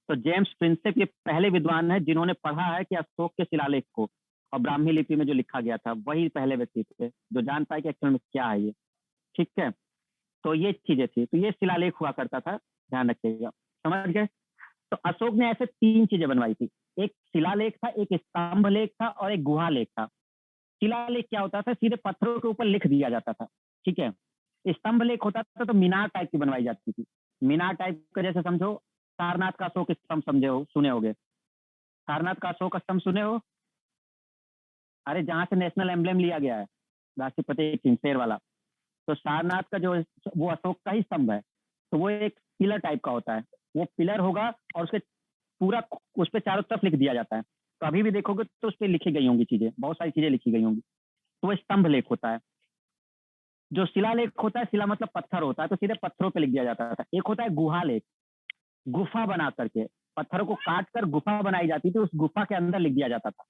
तो जेम्स प्रिंसेप ये पहले विद्वान है जिन्होंने पढ़ा है कि अशोक के शिलालेख को, और ब्राह्मी लिपि में जो लिखा गया था, वही पहले व्यक्ति थे जो जान पाए कि एक्चुअल में क्या है ये, ठीक है। तो ये चीजें थी, तो ये शिलालेख हुआ करता था, ध्यान रखिएगा, समझ गए। तो अशोक ने ऐसे 3 चीजें बनवाई थी, एक शिलालेख था, एक स्तंभ लेख था, और एक गुहा लेख था। शिलालेख क्या होता था, सीधे पत्थरों के ऊपर लिख दिया जाता था, ठीक है। स्तंभ लेख होता था तो मीनार टाइप की बनवाई जाती थी। मीनार टाइप का जैसे समझो, सारनाथ का अशोक स्तंभ समझे हो, सुने होगे, सारनाथ का अशोक स्तंभ सुने हो। अरे जहाँ से नेशनल एम्बलम लिया गया है, राष्ट्रपति सिंह शेर वाला, तो सारनाथ का जो वो अशोक का ही स्तंभ है। तो वो एक पिलर टाइप का होता है, वो पिलर होगा और उसके पूरा उस पर चारों तरफ लिख दिया जाता है। तो अभी भी देखोगे तो उस पर लिखी गई होंगी चीजें, बहुत सारी चीजें लिखी गई होंगी। तो वो स्तंभ लेख होता है। जो शिलालेख होता है, शिला मतलब पत्थर होता है, तो सीधे पत्थरों पे लिख दिया जाता था। एक होता है गुहा लेख, गुफा बना करके पत्थरों को काट कर गुफा बनाई जाती थी, उस गुफा के अंदर लिख दिया जाता था।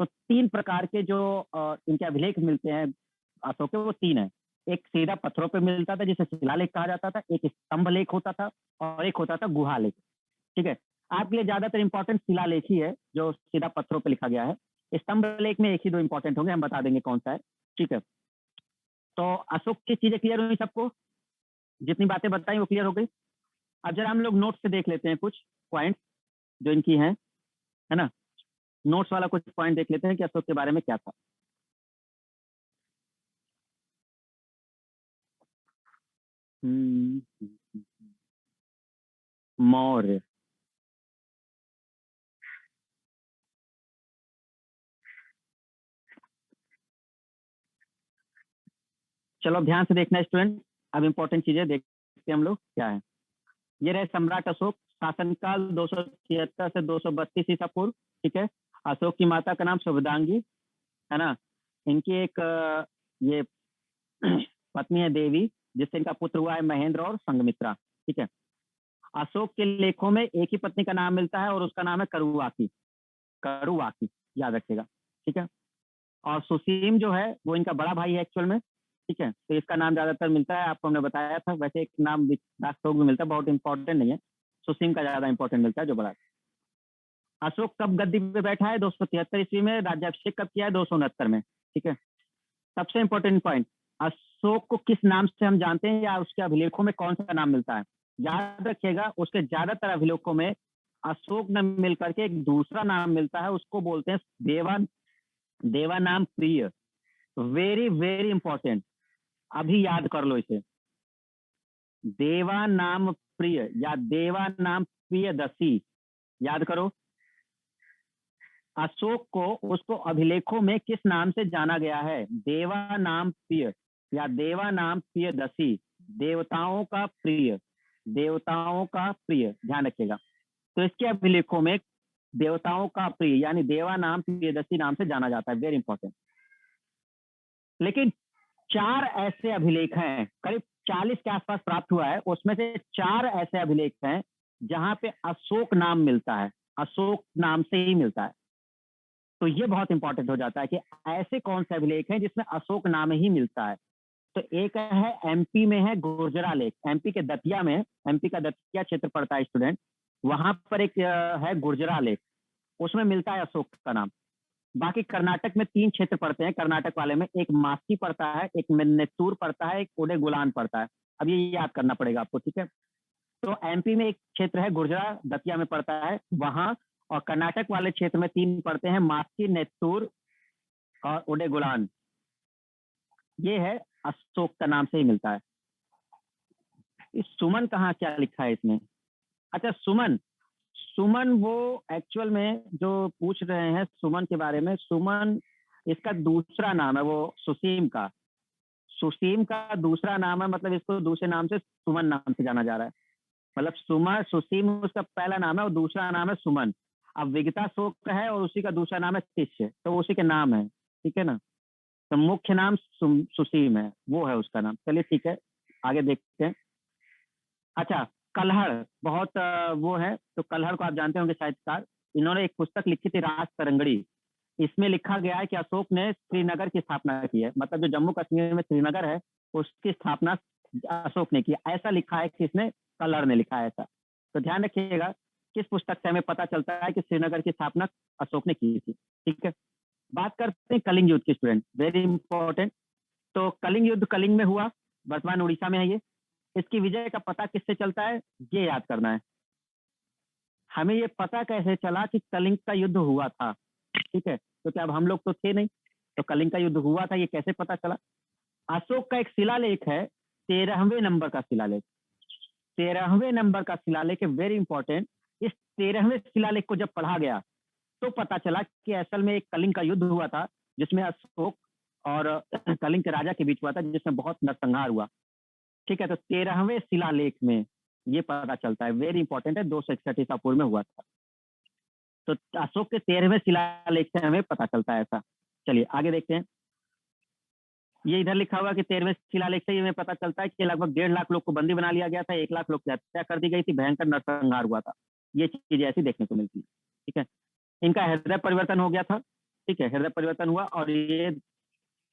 तो 3 प्रकार के जो इनके अभिलेख मिलते हैं अशोक के, वो 3 है। एक सीधा पत्थरों पे मिलता था जिसे शिलालेख कहा जाता था, एक स्तंभ लेख होता था, और एक होता था गुहा लेख, ठीक है। आपके लिए ज्यादातर इंपॉर्टेंट शिलालेख ही है जो सीधा पत्थरों पे लिखा गया है। स्तंभ लेख में 1 ही 2 इंपॉर्टेंट होंगे, हम बता देंगे कौन सा है, ठीक है। तो अशोक की चीजें क्लियर हुई सबको, जितनी बातें बताई वो क्लियर हो गई। अब जरा हम लोग नोट से देख लेते हैं कुछ पॉइंट जो इनकी हैं, है ना। नोट्स वाला कुछ पॉइंट देख लेते हैं कि अशोक के बारे में क्या था। हम्म, मौर्य। चलो अब ध्यान से देखना स्टूडेंट, अब इंपॉर्टेंट चीजें देखते हैं हम लोग क्या है। ये रहे सम्राट अशोक, शासनकाल 276 से 232 ईसा पूर्व, ठीक है। अशोक की माता का नाम शुभदांगी, है ना। इनकी एक ये पत्नी है देवी, जिससे इनका पुत्र हुआ है महेंद्र और संघमित्रा, ठीक है। अशोक के लेखों में एक ही पत्नी का नाम मिलता है और उसका नाम है करुवाकी, करुवाकी, याद रखिएगा, ठीक है। और सुसीम जो है वो इनका बड़ा भाई है एक्चुअल में, ठीक है। तो इसका नाम ज्यादातर मिलता है, आपको हमने बताया था। वैसे एक नाम अशोक भी मिलता है, बहुत इंपॉर्टेंट नहीं है। सुसीम का ज्यादा इंपॉर्टेंट मिलता है, जो बड़ा। अशोक कब गद्दी पे बैठा है? 273 ईस्वी में। राज्याभिषेक कब किया है? 269 में, ठीक है। सबसे इंपॉर्टेंट पॉइंट, अशोक को किस नाम से हम जानते हैं, या उसके अभिलेखों में कौन सा नाम मिलता है? याद रखिएगा, उसके ज्यादातर अभिलेखों में अशोक न मिल करके एक दूसरा नाम मिलता है, उसको बोलते हैं देवा नाम प्रिय। वेरी वेरी इंपॉर्टेंट, अभी याद कर लो इसे। देवा नाम प्रिय या देवा नाम प्रियदर्शी, याद करो। अशोक को उसको अभिलेखों में किस नाम से जाना गया है? देवा नाम प्रिय या देवा नाम प्रियदर्शी, देवताओं का प्रिय, देवताओं का प्रिय, ध्यान रखिएगा। तो इसके अभिलेखों में देवताओं का प्रिय यानी देवा नाम प्रियदर्शी नाम से जाना जाता है, वेरी इंपॉर्टेंट। लेकिन 4 ऐसे अभिलेख हैं, करीब 40 के आसपास प्राप्त हुआ है, उसमें से 4 ऐसे अभिलेख हैं जहां पे अशोक नाम मिलता है, अशोक नाम से ही मिलता है। तो ये बहुत इंपॉर्टेंट हो जाता है कि ऐसे कौन से अभिलेख हैं जिसमें अशोक नाम ही मिलता है। तो एक है एमपी में है गुर्जरा लेक, एमपी के दतिया में, एमपी का दतिया क्षेत्र पड़ता है स्टूडेंट, वहां पर एक है गुर्जरा लेक, उसमें मिलता है अशोक का नाम। बाकी कर्नाटक में 3 क्षेत्र पड़ते हैं, कर्नाटक वाले में एक मास्की पड़ता है, एक नेत्तूर पड़ता है, एक उडेगुलान पड़ता है। अब ये याद करना पड़ेगा आपको, ठीक है। तो एमपी में एक क्षेत्र है गुर्जरा, दतिया में पड़ता है वहां, और कर्नाटक वाले क्षेत्र में 3 पड़ते हैं, मास्की, नेत्तूर और उडेगुलान। ये है अशोक का नाम से ही मिलता है। इस सुमन कहाँ, क्या लिखा है इसमें? अच्छा सुमन, सुमन वो एक्चुअल में जो पूछ रहे हैं सुमन के बारे में, सुमन इसका दूसरा नाम है, वो सुसीम का, सुसीम का दूसरा नाम है, मतलब इसको दूसरे नाम से सुमन नाम से जाना जा रहा है। मतलब सुमन, सुसीम उसका पहला नाम है और दूसरा नाम है सुमन। अब विगता शोक का है और उसी का दूसरा नाम है शिष्य, तो उसी के नाम है, ठीक है ना। तो मुख्य नाम सुसीम है, वो है उसका नाम। चलिए ठीक है, आगे देखते हैं। अच्छा, कल्हड़ बहुत वो है, तो कल्हड़ को आप जानते होंगे साहित्यकार, इन्होंने एक पुस्तक लिखी थी राज तरंगड़ी। इसमें लिखा गया है कि अशोक ने श्रीनगर की स्थापना की है, मतलब जो जम्मू कश्मीर में श्रीनगर है उसकी स्थापना अशोक ने की, ऐसा लिखा है कि इसने, कल्हड़ ने लिखा है ऐसा। तो ध्यान रखिएगा, किस पुस्तक से हमें पता चलता है कि श्रीनगर की स्थापना अशोक ने की थी, ठीक है। बात करते हैं कलिंग युद्ध की स्टूडेंट, वेरी इंपॉर्टेंट। तो कलिंग युद्ध कलिंग में हुआ, वर्तमान उड़ीसा में है ये। इसकी विजय का पता किससे चलता है, ये याद करना है हमें। ये पता कैसे चला कि कलिंग का युद्ध हुआ था, ठीक है, क्योंकि अब हम लोग तो थे नहीं, तो कलिंग का युद्ध हुआ था ये कैसे पता चला? अशोक का एक शिलालेख है, 13वें नंबर का शिलालेख, 13वें नंबर का शिलालेख है, वेरी इंपॉर्टेंट। इस 13वें शिलालेख को जब पढ़ा गया तो पता चला कि असल में एक कलिंग का युद्ध हुआ था, जिसमें अशोक और कलिंग के राजा के बीच हुआ था, जिसमें बहुत नरसंहार हुआ, ठीक है। तो 13वें शिलालेख में ये पता चलता है, वेरी इंपॉर्टेंट है, 261 ईसा पूर्व में हुआ था। तो अशोक के 13वें शिलालेख से हमें पता चलता है ऐसा। चलिए आगे देखते हैं। ये इधर लिखा हुआ कि 13वें शिलालेख से हमें पता चलता है कि लगभग 1.5 लाख लोग को बंदी बना लिया गया था, 1 लाख लोग की हत्या कर दी गई थी, भयंकर नरसंहार हुआ था। ये चीजें ऐसी देखने को मिलती है, ठीक है। इनका हृदय परिवर्तन हो गया था, ठीक है, हृदय परिवर्तन हुआ और ये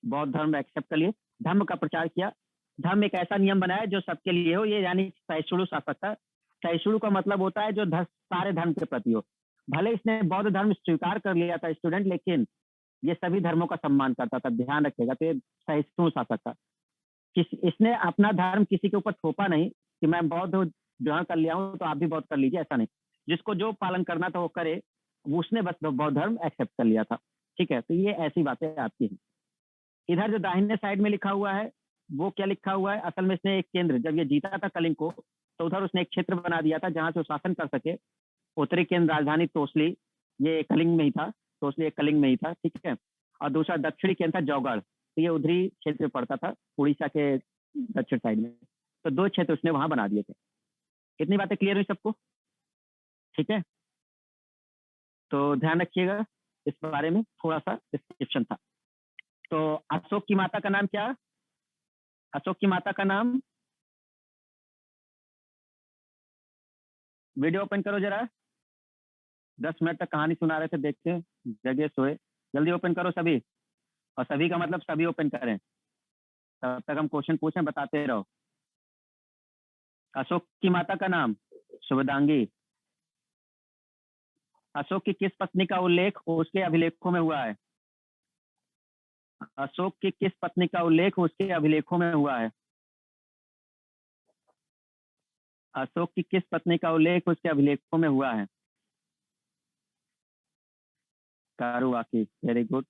बौद्ध धर्म एक्सेप्ट कर लिए, धर्म का प्रचार किया। धर्म एक ऐसा नियम बनाया जो सबके लिए हो, ये यानी सहिष्णु शासक था। सहिष्णु का मतलब होता है जो सारे धर्म के प्रति हो। भले इसने बौद्ध धर्म स्वीकार कर लिया था स्टूडेंट, लेकिन ये सभी धर्मों का सम्मान करता था, ध्यान रखिएगा। तो ये सहिष्णु शासक था। इसने अपना धर्म किसी के ऊपर थोपा नहीं कि मैं बौद्ध ग्रहण कर लिया हूँ तो आप भी बौद्ध कर लीजिए, ऐसा नहीं। जिसको जो पालन करना था वो करे, उसने बस बौद्ध धर्म एक्सेप्ट कर लिया था, ठीक है। तो ये ऐसी बातें आपकी हैं। इधर जो दाहिने साइड में लिखा हुआ है वो क्या लिखा हुआ है? असल में इसने एक केंद्र, जब ये जीता था कलिंग को, तो उधर उसने एक क्षेत्र बना दिया था जहां से वो शासन कर सके। उत्तरी केंद्र राजधानी तोसली, ये कलिंग में ही था, तोसली एक कलिंग में ही था, ठीक है। और दूसरा दक्षिणी केंद्र था जौगढ़, तो ये उधरी क्षेत्र में पड़ता था, उड़ीसा के दक्षिण साइड में। तो 2 क्षेत्र उसने वहां बना दिए थे। कितनी बातें क्लियर हुई सबको, ठीक है। तो ध्यान रखिएगा, इस बारे में थोड़ा सा डिस्क्रिप्शन था। तो अशोक की माता का नाम क्या? अशोक की माता का नाम, वीडियो ओपन करो जरा, 10 मिनट तक कहानी सुना रहे थे, देखते हैं जगह सोए, जल्दी ओपन करो सभी। और सभी का मतलब सभी ओपन करें, तब तक हम क्वेश्चन पूछें, बताते रहो। अशोक की माता का नाम शुभदांगी। अशोक की किस पत्नी का उल्लेख उसके अभिलेखों में हुआ है? अशोक की किस पत्नी का उल्लेख उसके अभिलेखों में हुआ है? अशोक की किस पत्नी का उल्लेख उसके अभिलेखों में हुआ है? कारुवाकी, वेरी गुड,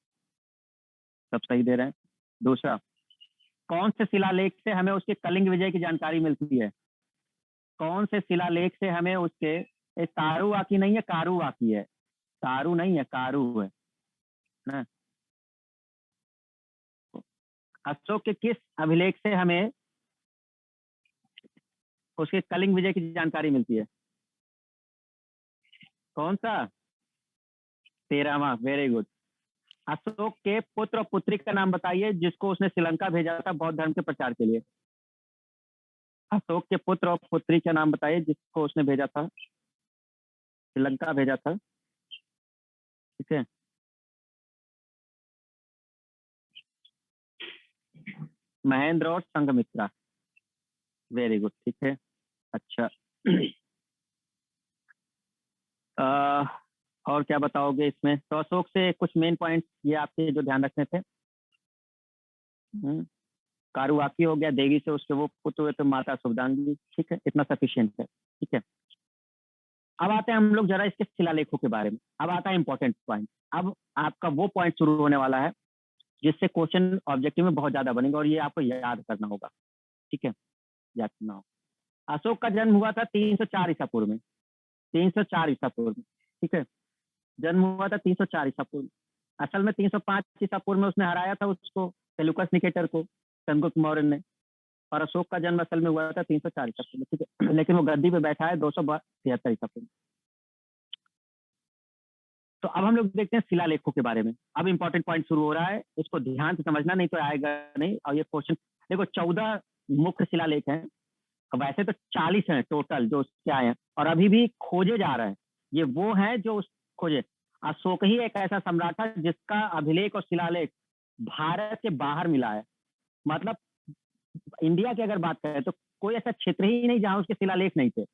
सब सही दे रहे हैं। दूसरा, कौन से शिलालेख से हमें उसके कलिंग विजय की जानकारी मिलती है? कौन से शिलालेख से हमें उसके, तारुवाकी नहीं है, कारुवाकी है, तारू नहीं है, कारू है ना। अशोक के किस अभिलेख से हमें उसके कलिंग विजय की जानकारी मिलती है? कौन सा? 13वां, वेरी गुड। अशोक के पुत्र और पुत्री का नाम बताइए जिसको उसने श्रीलंका भेजा था बौद्ध धर्म के प्रचार के लिए। अशोक के पुत्र और पुत्री का नाम बताइए जिसको उसने भेजा था, श्रीलंका भेजा था। ठीक है, महेंद्र और संघमित्रा, वेरी गुड, ठीक है। अच्छा और क्या बताओगे इसमें? तो अशोक से कुछ मेन पॉइंट्स ये आपके जो ध्यान रखने थे। कारुवाकी हो गया, देवी से उसके वो पुत्र हुए तो माता शुभदांगी, ठीक है, इतना सफिशियंट है। ठीक है, अब आते हैं हम लोग जरा इसके शिलालेखों के बारे में। अब आता है इंपॉर्टेंट पॉइंट। अब आपका वो पॉइंट शुरू होने वाला है जिससे क्वेश्चन ऑब्जेक्टिव में बहुत ज्यादा बनेगा और ये आपको याद करना होगा। ठीक है, याद करना होगा। अशोक का जन्म हुआ था 304 ईसा पूर्व में, 304 ईसा पूर्व में। ठीक है, जन्म हुआ था 304 ईसा पूर्व में। असल में 305 ईसा पूर्व में उसने हराया था उसको, सेल्यूकस निकेटर को, चंद्रगुप्त मौर्य ने। और अशोक का जन्म असल में हुआ था 304 ईसा पूर्व में। ठीक है, लेकिन वो गद्दी पे बैठा है 273 ईसा पूर्व में। तो अब हम लोग देखते हैं शिलालेखों के बारे में। अब इंपॉर्टेंट पॉइंट शुरू हो रहा है, इसको ध्यान से समझना, नहीं तो आएगा नहीं। और ये क्वेश्चन देखो, 14 मुख्य शिलालेख हैं, वैसे तो 40 हैं टोटल जो उसके आए हैं, और अभी भी खोजे जा रहे हैं। ये वो हैं जो खोजे। अशोक ही एक ऐसा सम्राट था जिसका अभिलेख और शिलालेख भारत के बाहर मिला है। मतलब इंडिया की अगर बात करें तो कोई ऐसा क्षेत्र ही नहीं जहां उसके शिलालेख नहीं थे।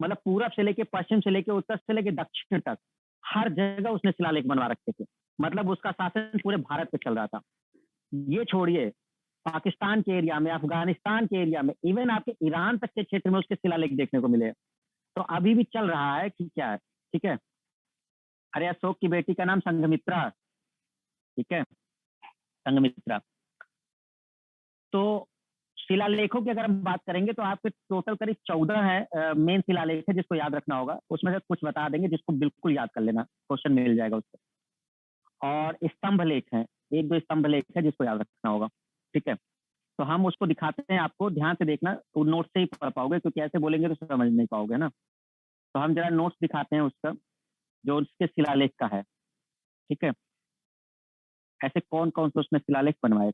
मतलब पूरब से लेके पश्चिम से लेके उत्तर से लेके दक्षिण तक हर जगह उसने शिलालेख बनवा रखे थे। मतलब उसका शासन पूरे भारत पे चल रहा था। ये छोड़िए, पाकिस्तान के एरिया में, अफगानिस्तान के एरिया में, इवन आपके ईरान तक के क्षेत्र में उसके शिलालेख देखने को मिले। तो अभी भी चल रहा है कि क्या है। ठीक है, अरे अशोक की बेटी का नाम संघमित्रा। ठीक है, संघमित्रा। तो शिलालेखों की अगर हम बात करेंगे तो आपके टोटल करीब 14 है मेन शिलालेख है जिसको याद रखना होगा। उसमें से कुछ बता देंगे जिसको बिल्कुल याद कर लेना, क्वेश्चन मिल जाएगा उससे। और स्तंभ लेख है, एक दो स्तंभ लेख है जिसको याद रखना होगा। ठीक है, तो हम उसको दिखाते हैं आपको, ध्यान से देखना, तो नोट से ही पढ़ पाओगे, क्योंकि ऐसे बोलेंगे तो समझ नहीं पाओगे ना। तो हम जरा नोट्स दिखाते हैं उसका जो उसके शिलालेख का है। ठीक है, ऐसे कौन कौन से उसने शिलालेख बनवाए।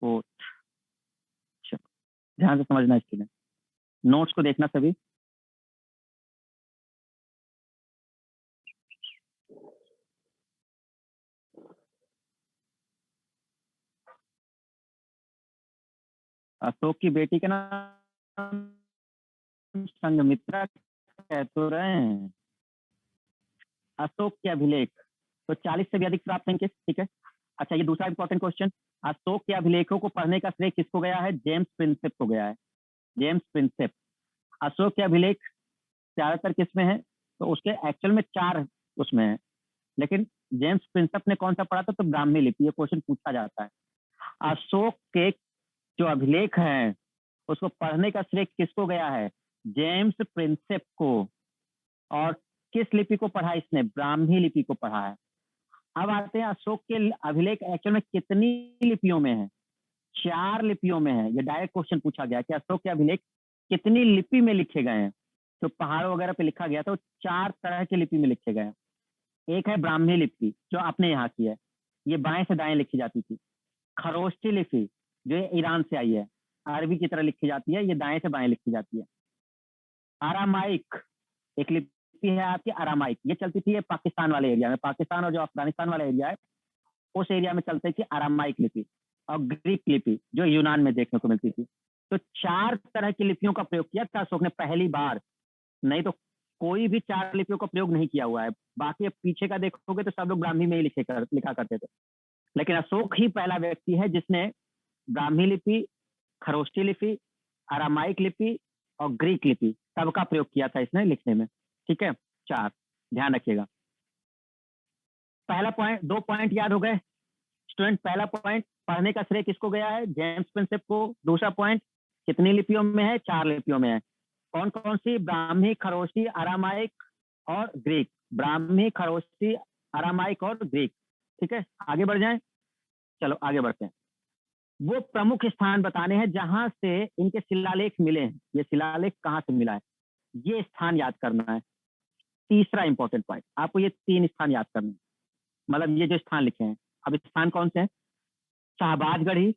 तो ध्यान से समझना इसके लिए, नोट्स को देखना सभी। अशोक की बेटी का नाम संघमित्रा कह तो रहे हैं। अशोक के अभिलेख तो 40 से भी अधिक प्राप्त हैं ठीक है। अच्छा, ये दूसरा इंपॉर्टेंट क्वेश्चन, अशोक के अभिलेखों को पढ़ने का श्रेय किसको गया है? जेम्स प्रिंसेप को गया है, जेम्स प्रिंसेप। अशोक के अभिलेख ज्यादातर किसमें है? तो उसके एक्चुअल में 4 उसमें है, लेकिन जेम्स प्रिंसेप ने कौन सा पढ़ा था? तो ब्राह्मी लिपि। ये क्वेश्चन पूछा जाता है। अशोक के जो अभिलेख हैं उसको पढ़ने का श्रेय किसको गया है? जेम्स प्रिंसेप को। और किस लिपि को पढ़ा इसने? ब्राह्मी लिपि को पढ़ा है। अब आते हैं अशोक के अभिलेख एक्चुअल में कितनी लिपियों में है? 4 लिपियों में है। ये डायरेक्ट क्वेश्चन पूछा गया कि अशोक के अभिलेख कितनी लिपि में लिखे गए हैं। तो पहाड़ों वगैरह पे लिखा गया तो 4 तरह की लिपि में लिखे गए हैं। एक है ब्राह्मी लिपि जो अपने यहाँ की है, ये बाएं से दाएं लिखी जाती थी। खरोष्टी लिपि जो ईरान से आई है, अरबी की तरह लिखी जाती है, ये दाएं से बाएं लिखी जाती है। आरामाइक एक लिपि लिपि है आपकी अरामाइक, ये चलती थी ये पाकिस्तान वाले एरिया में, पाकिस्तान और जो अफगानिस्तान वाला एरिया है उस एरिया में चलती थी अरामाइक लिपि, और ग्रीक लिपि जो यूनान में देखने को मिलती थी। तो 4 तरह की लिपियों का प्रयोग किया था अशोक ने पहली बार, नहीं तो कोई भी 4 लिपियों का प्रयोग नहीं किया हुआ है। बाकी पीछे का देखोगे तो सब लोग ब्राह्मी में ही लिखा करते थे, लेकिन अशोक ही पहला व्यक्ति है जिसने ब्राह्मी लिपि, खरोष्टी लिपि, अरामाइक लिपि और ग्रीक लिपि सबका प्रयोग किया था इसने लिखने में। ठीक है, 4 ध्यान रखिएगा। पहला पॉइंट, 2 पॉइंट याद हो गए स्टूडेंट। पहला पॉइंट, पढ़ने का श्रेय किसको गया है? जेम्स प्रिंसेप को। दूसरा पॉइंट, कितनी लिपियों में है? 4 लिपियों में है। कौन कौन सी? ब्राह्मी, खरोष्टी, अरामाइक और ग्रीक। ब्राह्मी, खरोष्टी, अरामाइक और ग्रीक। ठीक है, आगे बढ़ जाएं। चलो आगे बढ़ते हैं। वो प्रमुख स्थान बताने हैं जहां से इनके शिलालेख मिले हैं। ये शिलालेख कहां से मिला है, ये स्थान याद करना है। तीसरा इंपॉर्टेंट पॉइंट, आपको ये 3 स्थान याद करने हैं, मतलब ये जो स्थान लिखे हैं। अब स्थान कौन से हैं? शाहबाजगढ़ी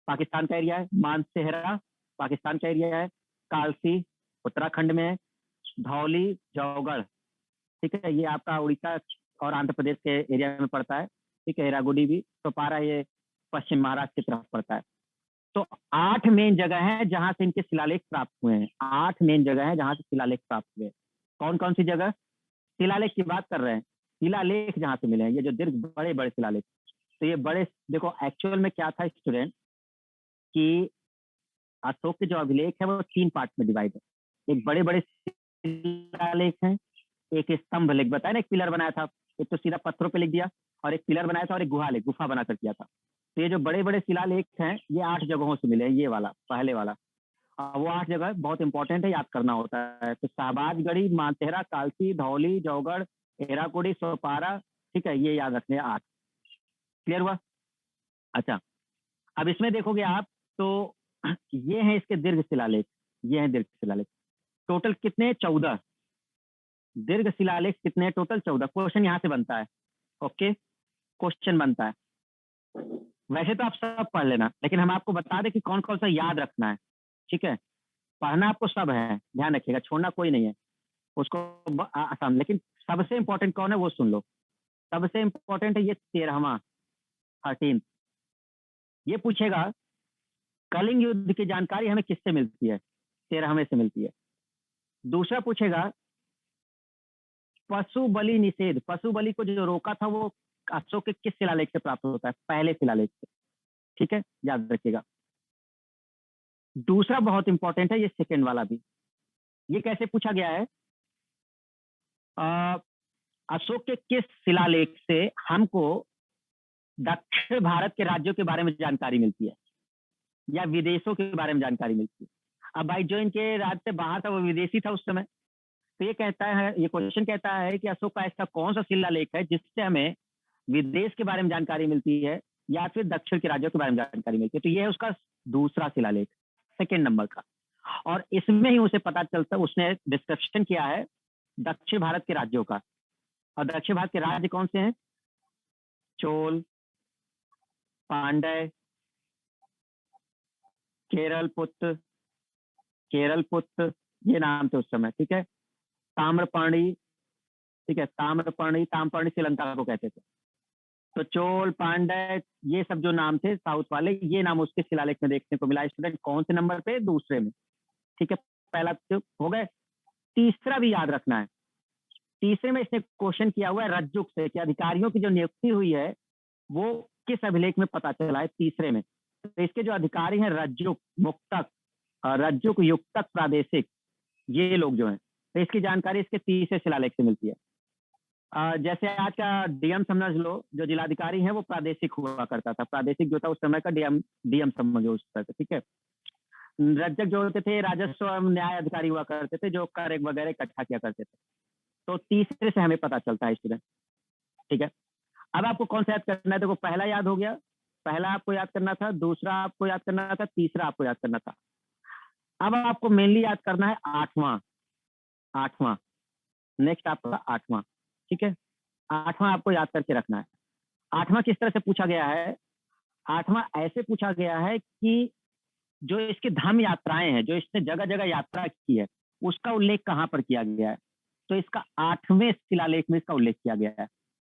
पाकिस्तान का एरिया है, मानसेहरा पाकिस्तान का एरिया है, कालसी उत्तराखंड में है, धौली जौगढ़, ठीक है, ये आपका उड़ीसा और आंध्र प्रदेश के एरिया में पड़ता है। ठीक है, हिरागुडी भी, सोपारा ये पश्चिम महाराष्ट्र की तरफ पड़ता है। तो 8 मेन जगह है जहां से इनके शिलालेख प्राप्त हुए हैं। 8 मेन जगह है जहां से शिलालेख प्राप्त हुए हैं। कौन कौन सी जगह? शिलालेख की बात कर रहे हैं, शिलालेख जहां से मिले हैं, ये जो दीर्घ बड़े बड़े शिलालेख। तो ये बड़े, देखो एक्चुअल में क्या था स्टूडेंट कि अशोक के जो अभिलेख है वो 3 पार्ट में डिवाइड है। एक बड़े बड़े शिलालेख हैं, एक स्तंभ लेख बताया ना, एक पिलर बनाया था, एक तो सीधा पत्थरों पे लिख दिया, और एक पिलर बनाया था, और एक गुफा बनाकर किया था। तो ये जो बड़े बड़े शिलालेख हैं ये 8 जगहों से मिले हैं। ये वाला पहले वाला, वो 8 जगह बहुत इंपॉर्टेंट है, याद करना होता है। तो शाहबाजगढ़ी, मानसेहरा, कालसी, धौली जौगढ़, एराकुडी, सोपारा, ठीक है, ये याद रखने 8। क्लियर हुआ? अच्छा, अब इसमें देखोगे आप तो ये है इसके दीर्घ शिलालेख, ये है दीर्घ शिलालेख। टोटल कितने? 14 दीर्घ शिलालेख। कितने टोटल? 14। क्वेश्चन यहाँ से बनता है। ओके, क्वेश्चन बनता है। वैसे तो आप सब पढ़ लेना, लेकिन हम आपको बता दें कि कौन कौन सा याद रखना है। ठीक है, पढ़ना आपको सब है, ध्यान रखिएगा, छोड़ना कोई नहीं है उसको आसान। लेकिन सबसे इंपॉर्टेंट कौन है वो सुन लो। सबसे इंपॉर्टेंट है ये 13वां, 13। ये पूछेगा कलिंग युद्ध की जानकारी हमें किससे मिलती है? 13वें से मिलती है। दूसरा पूछेगा पशु बलि निषेध, पशु बलि को जो रोका था वो अशोक के किस शिलालेख से प्राप्त होता है? पहले शिलालेख से। ठीक है, याद रखिएगा। दूसरा बहुत इंपॉर्टेंट है, ये सेकंड वाला भी। ये कैसे पूछा गया है? अशोक के किस शिलालेख से हमको दक्षिण भारत के राज्यों के बारे में जानकारी मिलती है, या विदेशों के बारे में जानकारी मिलती है? अब भाई जो इनके राज्य से बाहर था वो विदेशी था उस समय। तो ये कहता है, ये क्वेश्चन कहता है कि अशोक का ऐसा कौन सा शिलालेख है जिससे हमें विदेश के बारे में जानकारी मिलती है या फिर दक्षिण के राज्यों के बारे में जानकारी मिलती है? तो ये है उसका दूसरा शिलालेख, सेकेंड नंबर का। और इसमें ही उसे पता चलता है, उसने डिस्क्रिप्शन किया है दक्षिण भारत के राज्यों का। और दक्षिण भारत के राज्य कौन से हैं? चोल, पांड्य, केरल पुत्र, ये नाम थे उस समय। ठीक है, ताम्रपर्णी, ठीक है, ताम्रपर्णी श्रीलंका को कहते थे। तो चोल, पांड्य, ये सब जो नाम थे साउथ वाले, ये नाम उसके शिलालेख में देखने को मिला। स्टूडेंट कौन से नंबर पे? दूसरे में। ठीक है, पहला तो हो गए। तीसरा भी याद रखना है। तीसरे में इसने क्वेश्चन किया हुआ है रज्जुक से, कि अधिकारियों की जो नियुक्ति हुई है वो किस अभिलेख में पता चला है? तीसरे में। तो इसके जो अधिकारी हैं रज्जुक, मुक्तक, रज्जुक, युक्तक, प्रादेशिक, ये लोग जो हैं, तो इसकी जानकारी इसके तीसरे शिलालेख से मिलती है। जैसे आज का डीएम समझ लो, जो जिलाधिकारी है वो प्रादेशिक हुआ करता था। प्रादेशिक जो था उस समय का डीएम समझो उस तरह से। ठीक है, रज्जक जो होते थे राजस्व एवं न्याय अधिकारी हुआ करते थे, जो कर वगैरह इकट्ठा किया करते थे। तो तीसरे से हमें पता चलता है स्टूडेंट। ठीक है, अब आपको कौन सा याद करना है? देखो, पहला याद हो गया, पहला आपको याद करना था, दूसरा आपको याद करना था, तीसरा आपको याद करना था। अब आपको मेनली याद करना है 8वां। नेक्स्ट आपका 8वां। ठीक है, 8वां आपको याद करके रखना है। 8वां किस तरह से पूछा गया है? 8वां ऐसे पूछा गया है कि जो इसकी धर्म यात्राएं हैं, जो इसने जगह जगह यात्रा की है, उसका उल्लेख कहाँ पर किया गया है? तो इसका 8वें शिलालेख में इसका उल्लेख किया गया है।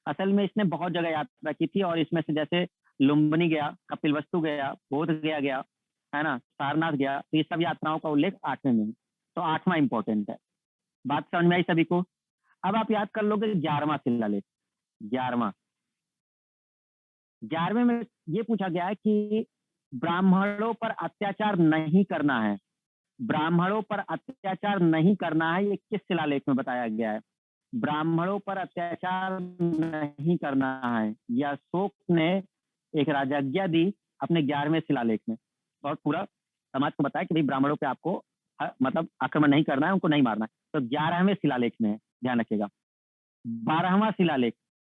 असल में इसने बहुत जगह यात्रा की थी और इसमें से जैसे लुम्बिनी गया, कपिलवस्तु गया, बोध गया गया, है ना, सारनाथ गया, तो ये सब यात्राओं का उल्लेख 8वें में है। तो 8वां इंपॉर्टेंट है। बात समझ में आई सभी को? अब आप याद कर लोगे 11वां शिलालेख। 11वां 11वें में ये पूछा गया है कि ब्राह्मणों पर अत्याचार नहीं करना है। ब्राह्मणों पर अत्याचार नहीं करना है, ये किस शिलालेख में बताया गया है? ब्राह्मणों पर अत्याचार नहीं करना है, यह अशोक ने एक राजज्ञा दी अपने 11वें शिलालेख में, और पूरा समाज को बताया कि भाई ब्राह्मणों पे आपको मतलब आक्रमण नहीं करना है, उनको नहीं मारना है। तो 11वें शिलालेख में है, ध्यान रखिएगा। 12वां शिलालेख,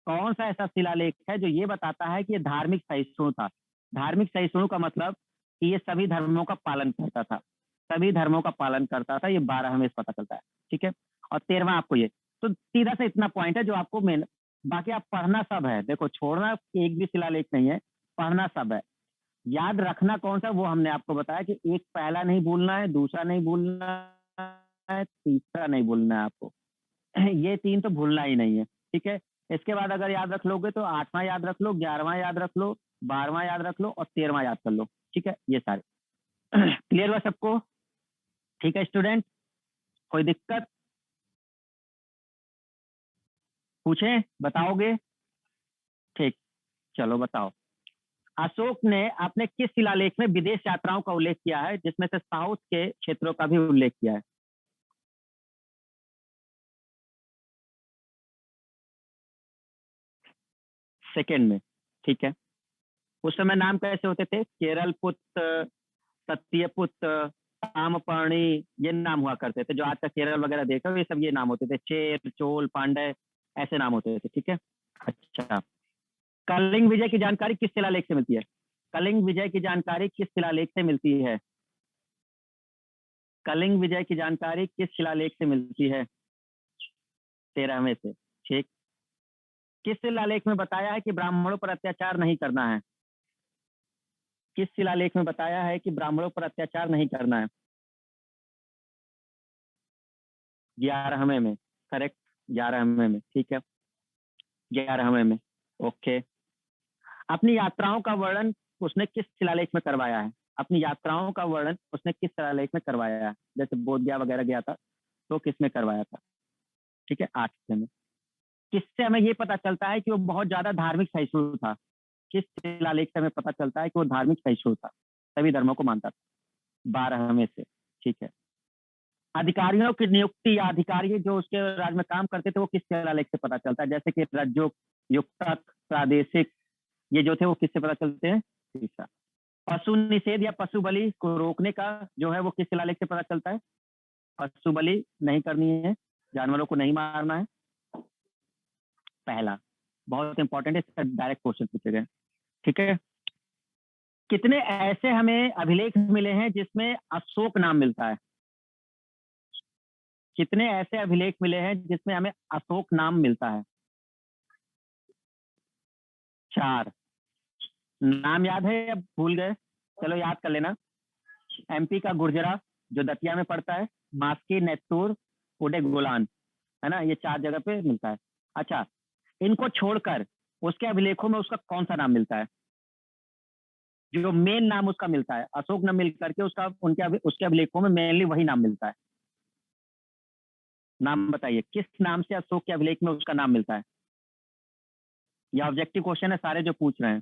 कौन सा ऐसा शिलालेख है जो ये बताता है कि ये धार्मिक सहिष्णु था? धार्मिक सहिष्णु का मतलब कि ये सभी धर्मों का पालन करता था, सभी धर्मों का पालन करता था, ये 12वें से पता चलता है। ठीक है, और 13वां आपको ये, तो सीधा सा इतना पॉइंट है जो आपको मेन, बाकी आप पढ़ना सब है, देखो छोड़ना एक भी शिलालेख नहीं है, पढ़ना सब है। याद रखना कौन सा, वो हमने आपको बताया कि एक पहला नहीं भूलना है, दूसरा नहीं भूलना है, तीसरा नहीं भूलना है आपको। ये 3 तो भूलना ही नहीं है। ठीक है, इसके बाद अगर याद रख लोगे तो 8वां याद रख लो, 11वां याद रख लो, 12वां याद रख लो और 13वां याद कर लो। ठीक है, ये सारे क्लियर हुआ सबको? ठीक है स्टूडेंट, कोई दिक्कत पूछे, बताओगे? ठीक, चलो बताओ। अशोक ने अपने किस शिलालेख में विदेश यात्राओं का उल्लेख किया है, जिसमें से साउथ के क्षेत्रों का भी उल्लेख किया है? सेकंड में। ठीक है, उस समय नाम कैसे होते थे? केरल पुत्र, सत्यपुत्र, तामपर्णी, ये नाम हुआ करते थे। जो आज का केरल वगैरह देखा ये सब ये नाम होते थे, चेर, चोल, पांडे, ऐसे नाम होते थे। ठीक है, अच्छा। कलिंग विजय की जानकारी किस शिलालेख से मिलती है? कलिंग विजय की जानकारी किस शिलालेख से मिलती है? कलिंग विजय की जानकारी किस शिलालेख से मिलती है? 13वें से। ठीक, किस शिलालेख में बताया है कि ब्राह्मणों पर अत्याचार नहीं करना है? किस शिलालेख में बताया है कि ब्राह्मणों पर अत्याचार नहीं करना है? 11वें में, करेक्ट, 11वें में। ठीक है, 11वें में। ओके, अपनी यात्राओं का वर्णन उसने किस शिलालेख में करवाया है? अपनी यात्राओं का वर्णन उसने किस शिलालेख में करवाया है? जैसे बोध गया वगैरह गया था तो किसमें करवाया था? ठीक है, 8वें में। किससे हमें ये पता चलता है कि वो बहुत ज्यादा धार्मिक सहिष्णु था? किस शिलालेख से हमें पता चलता है कि वो धार्मिक सहिष्णु था, सभी धर्मों को मानता था? 12वें से। ठीक है, अधिकारियों की नियुक्ति या अधिकारी जो उसके राज्य में काम करते थे वो किस शिलालेख से पता चलता है? जैसे कि राज्यों, युक्तक, प्रादेशिक, ये जो थे वो किससे पता चलते हैं? तीसरा। पशु निषेध या पशु बलि को रोकने का जो है वो किस शिलालेख से पता चलता है? पशु बलि नहीं करनी है, जानवरों को नहीं मारना है, पहला। बहुत इंपॉर्टेंट है, इसका डायरेक्ट क्वेश्चन पूछे गए। ठीक है, कितने ऐसे हमें अभिलेख मिले हैं जिसमें अशोक नाम मिलता है? कितने ऐसे अभिलेख मिले हैं जिसमें हमें अशोक नाम मिलता है? 4। नाम याद है या भूल गए? चलो याद कर लेना। एमपी का गुर्जरा जो दतिया में पड़ता है, मास्की, नेत्तूर, उडे गोलान, है ना, ये 4 जगह पे मिलता है। अच्छा, इनको छोड़कर उसके अभिलेखों में उसका कौन सा नाम मिलता है? जो मेन नाम उसका मिलता है, अशोक नाम मिल करके उसका उसके अभिलेखों में मेनली वही नाम मिलता है। नाम बताइए, किस नाम से अशोक के अभिलेख में उसका नाम मिलता है? यह ऑब्जेक्टिव क्वेश्चन है, सारे जो पूछ रहे हैं।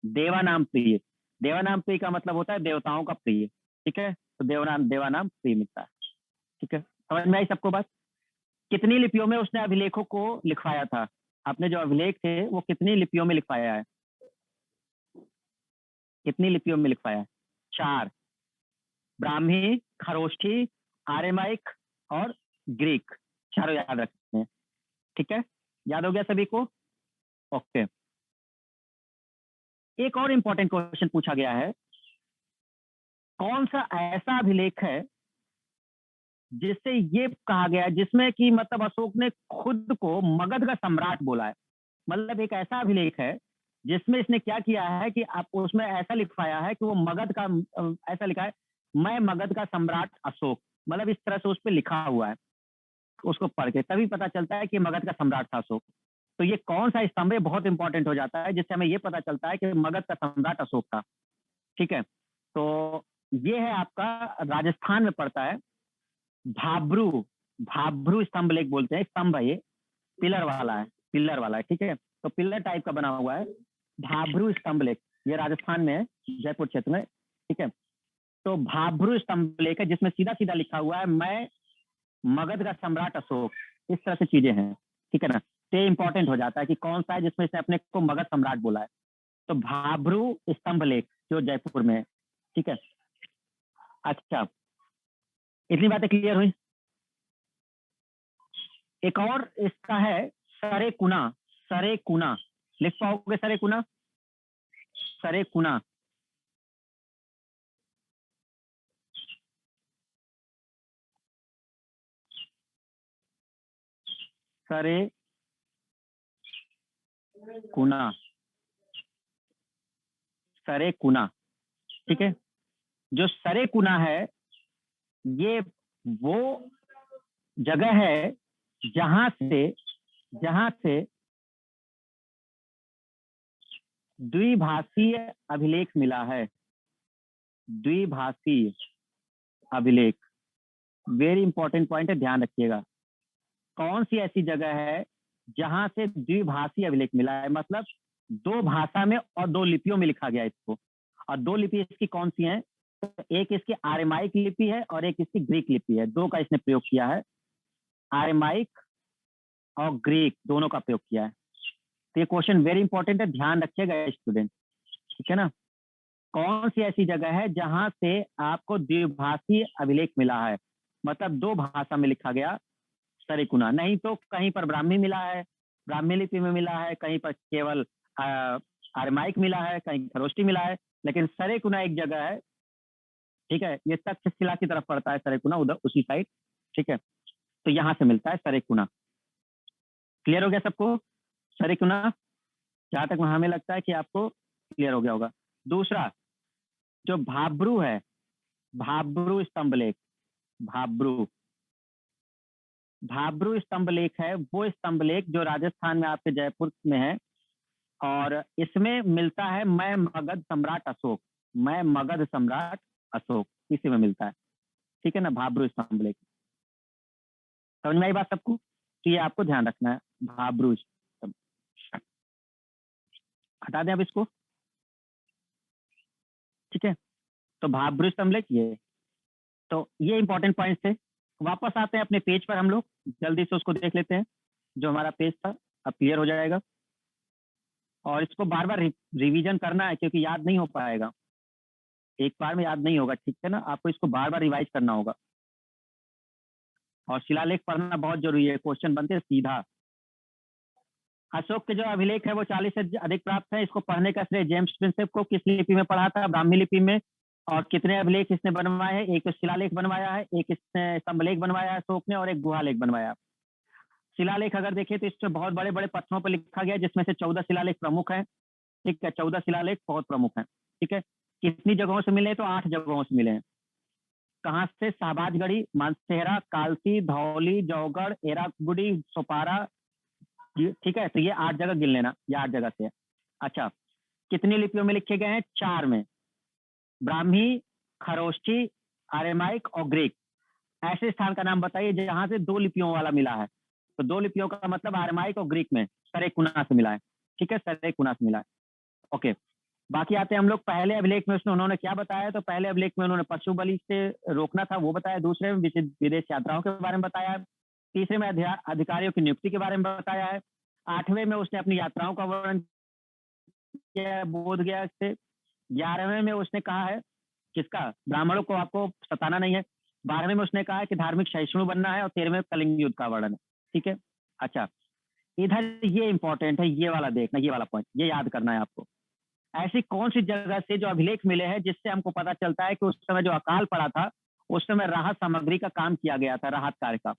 देवानाम प्रिय। देवानाम प्रिय का मतलब होता है देवताओं का प्रिय। ठीक है, तो देवानाम प्रिय मिलता है। ठीक है, समझ में आई सबको बात? कितनी लिपियों में उसने अभिलेखों को लिखवाया था? अपने जो अभिलेख थे वो कितनी लिपियों में लिखवाया है? कितनी लिपियों में लिखवाया है? 4। ब्राह्मी, खरोष्ठी, आर्यमाइक और ग्रीक, चारों याद रखते हैं। ठीक है, याद हो गया सभी को? ओके, एक और इंपॉर्टेंट क्वेश्चन पूछा गया है, कौन सा ऐसा अभिलेख है जिससे ये कहा गया है, जिसमें कि मतलब अशोक ने खुद को मगध का सम्राट बोला है? मतलब एक ऐसा अभिलेख है जिसमें इसने क्या किया है कि आप उसमें ऐसा लिखवाया है कि वो मगध का, ऐसा लिखा है, मैं मगध का सम्राट अशोक, मतलब इस तरह से उस पर लिखा हुआ है। उसको पढ़ के तभी पता चलता है कि मगध का सम्राट था अशोक। तो ये कौन सा स्तंभ है बहुत इंपॉर्टेंट हो जाता है, जिससे हमें ये पता चलता है कि मगध का सम्राट अशोक था। ठीक है, तो ये है आपका राजस्थान में पड़ता है भाब्रू। भाब्रू स्तंभ लेख बोलते हैं, स्तंभ है ये, पिलर वाला है, पिलर वाला है। ठीक है, तो पिलर टाइप का बना हुआ है भाब्रू स्तंभ लेख, ये राजस्थान में है, जयपुर क्षेत्र में। ठीक है, तो भाब्रू स्तंभ लेख है जिसमें सीधा सीधा लिखा हुआ है मैं मगध का सम्राट अशोक, इस तरह से चीजें हैं। ठीक है ना, तो ये इंपॉर्टेंट हो जाता है कि कौन सा है जिसमें इसने अपने को मगध सम्राट बोला है। तो भाब्रू स्तंभ लेख जो जयपुर में है। ठीक है, अच्छा, इतनी बातें क्लियर हुई। एक और इसका है सरेकुना। सरेकुना लिख पाओगे? सरेकुना, सरेकुना। सरेकुना, सरेकुना। ठीक है, जो सरेकुना है ये वो जगह है जहां से द्विभाषीय अभिलेख मिला है। द्विभाषीय अभिलेख वेरी इंपॉर्टेंट पॉइंट है, ध्यान रखिएगा। कौन सी ऐसी जगह है जहां से द्विभाषीय अभिलेख मिला है, मतलब दो भाषा में और दो लिपियों में लिखा गया इसको। और दो लिपि इसकी कौन सी है? तो एक इसकी आर्माइक लिपि है और एक इसकी ग्रीक लिपि है। दो का इसने प्रयोग किया है, आर्माइक और ग्रीक दोनों का प्रयोग किया है। तो ये क्वेश्चन वेरी इंपॉर्टेंट है, ध्यान रखिएगा स्टूडेंट। ठीक है ना, कौन सी ऐसी जगह है जहां से आपको द्विभाषी अभिलेख मिला है, मतलब दो भाषा में लिखा गया सरेकुना। नहीं तो कहीं पर ब्राह्मी मिला है, ब्राह्मी लिपि में मिला है, कहीं पर केवल आर्माइक मिला है, कहीं खरोष्टी मिला है, लेकिन सरेकुना एक जगह है। ठीक है, ये तक्षशिला की तरफ पड़ता है सरेकुना, उधर उसी साइड। ठीक है, तो यहाँ से मिलता है सरेकुना। क्लियर हो गया सबको सरेकुना? जहां तक हमें लगता है कि आपको क्लियर हो गया होगा। दूसरा जो भाब्रू है, भाब्रू स्तंभ लेख, भाब्रू, भाब्रू स्तंभ लेख है वो स्तंभ लेख जो राजस्थान में आपके जयपुर में है। और इसमें मिलता है मैं मगध सम्राट अशोक, मैं मगध सम्राट अशोक, इसी में मिलता है। ठीक है ना, भाब्रू स्तंभ लेख। समझ में आई बात सबको? तो ये आपको ध्यान रखना है, भाब्रू स्तंभ। हटा दें अब इसको। ठीक है, तो भाब्रू स्तंभ लेख ये, तो ये इंपॉर्टेंट पॉइंट थे। वापस आते हैं अपने पेज पर, हम लोग जल्दी से उसको देख लेते हैं जो हमारा पेज था, अब क्लियर हो जाएगा। और इसको बार बार रिवीजन करना है क्योंकि याद नहीं हो पाएगा, एक बार में याद नहीं होगा। ठीक है ना, आपको इसको बार बार रिवाइज करना होगा। और शिलालेख पढ़ना बहुत जरूरी है, क्वेश्चन बनते हैं सीधा। अशोक के जो अभिलेख है वो 40 से अधिक प्राप्त है। इसको पढ़ने का श्रेय जेम्स प्रिंसेप को किस लिपि में पढ़ा था? ब्राह्मी लिपि में। और कितने अभिलेख इसने बनवाए हैं? एक तो शिलालेख बनवाया है, एक इसने स्तंभलेख बनवाया है अशोक ने, और एक गुहालेख बनवाया। शिलालेख अगर देखें तो इसमें बहुत बड़े बड़े पत्थरों पर लिखा गया, जिसमें से 14 शिलालेख प्रमुख हैं। ठीक है, 14 शिलालेख बहुत प्रमुख हैं। ठीक है, कितनी जगहों से मिले? तो 8 जगहों से मिले हैं। कहाँ से? शाहबाजगढ़ी, मानसेहरा, कालसी, धौली, जौगढ़, एरागुड़ी, सोपारा। ठीक है, तो ये 8 जगह गिन लेना, ये 8 जगह से है। अच्छा, कितनी लिपियों में लिखे गए हैं? 4 में, ब्राह्मी, खरोष्ठी, आर्यमाइक और ग्रीक। ऐसे स्थान का नाम बताइए जहां से 2 लिपियों वाला मिला है। तो 2 लिपियों का मतलब आर्यमाइक और ग्रीक में सरेकुना से मिला है। ठीक है, सरेकुना से मिला है। ओके, बाकी आते हैं हम लोग पहले अभिलेख में। उसने उन्होंने क्या बताया? तो पहले अभिलेख में उन्होंने पशु बलि से रोकना था वो बताया। दूसरे में विदेश यात्राओं के बारे में बताया है। तीसरे में अधिकारियों की नियुक्ति के बारे में बताया है। 8वें में उसने अपनी यात्राओं का वर्णन किया बोध गया से। 11वें में उसने कहा है किसका? ब्राह्मणों को आपको सताना नहीं है। 12वें में उसने कहा है कि धार्मिक सहिष्णु बनना है। और 13वें में कलिंग युद्ध का वर्णन है। ठीक है, अच्छा, इधर ये इंपॉर्टेंट है, ये वाला देखना, ये वाला पॉइंट ये याद करना है आपको। ऐसी कौन सी जगह से जो अभिलेख मिले हैं जिससे हमको पता चलता है कि उस समय जो अकाल पड़ा था उस समय राहत सामग्री का काम किया गया था, राहत कार्य का।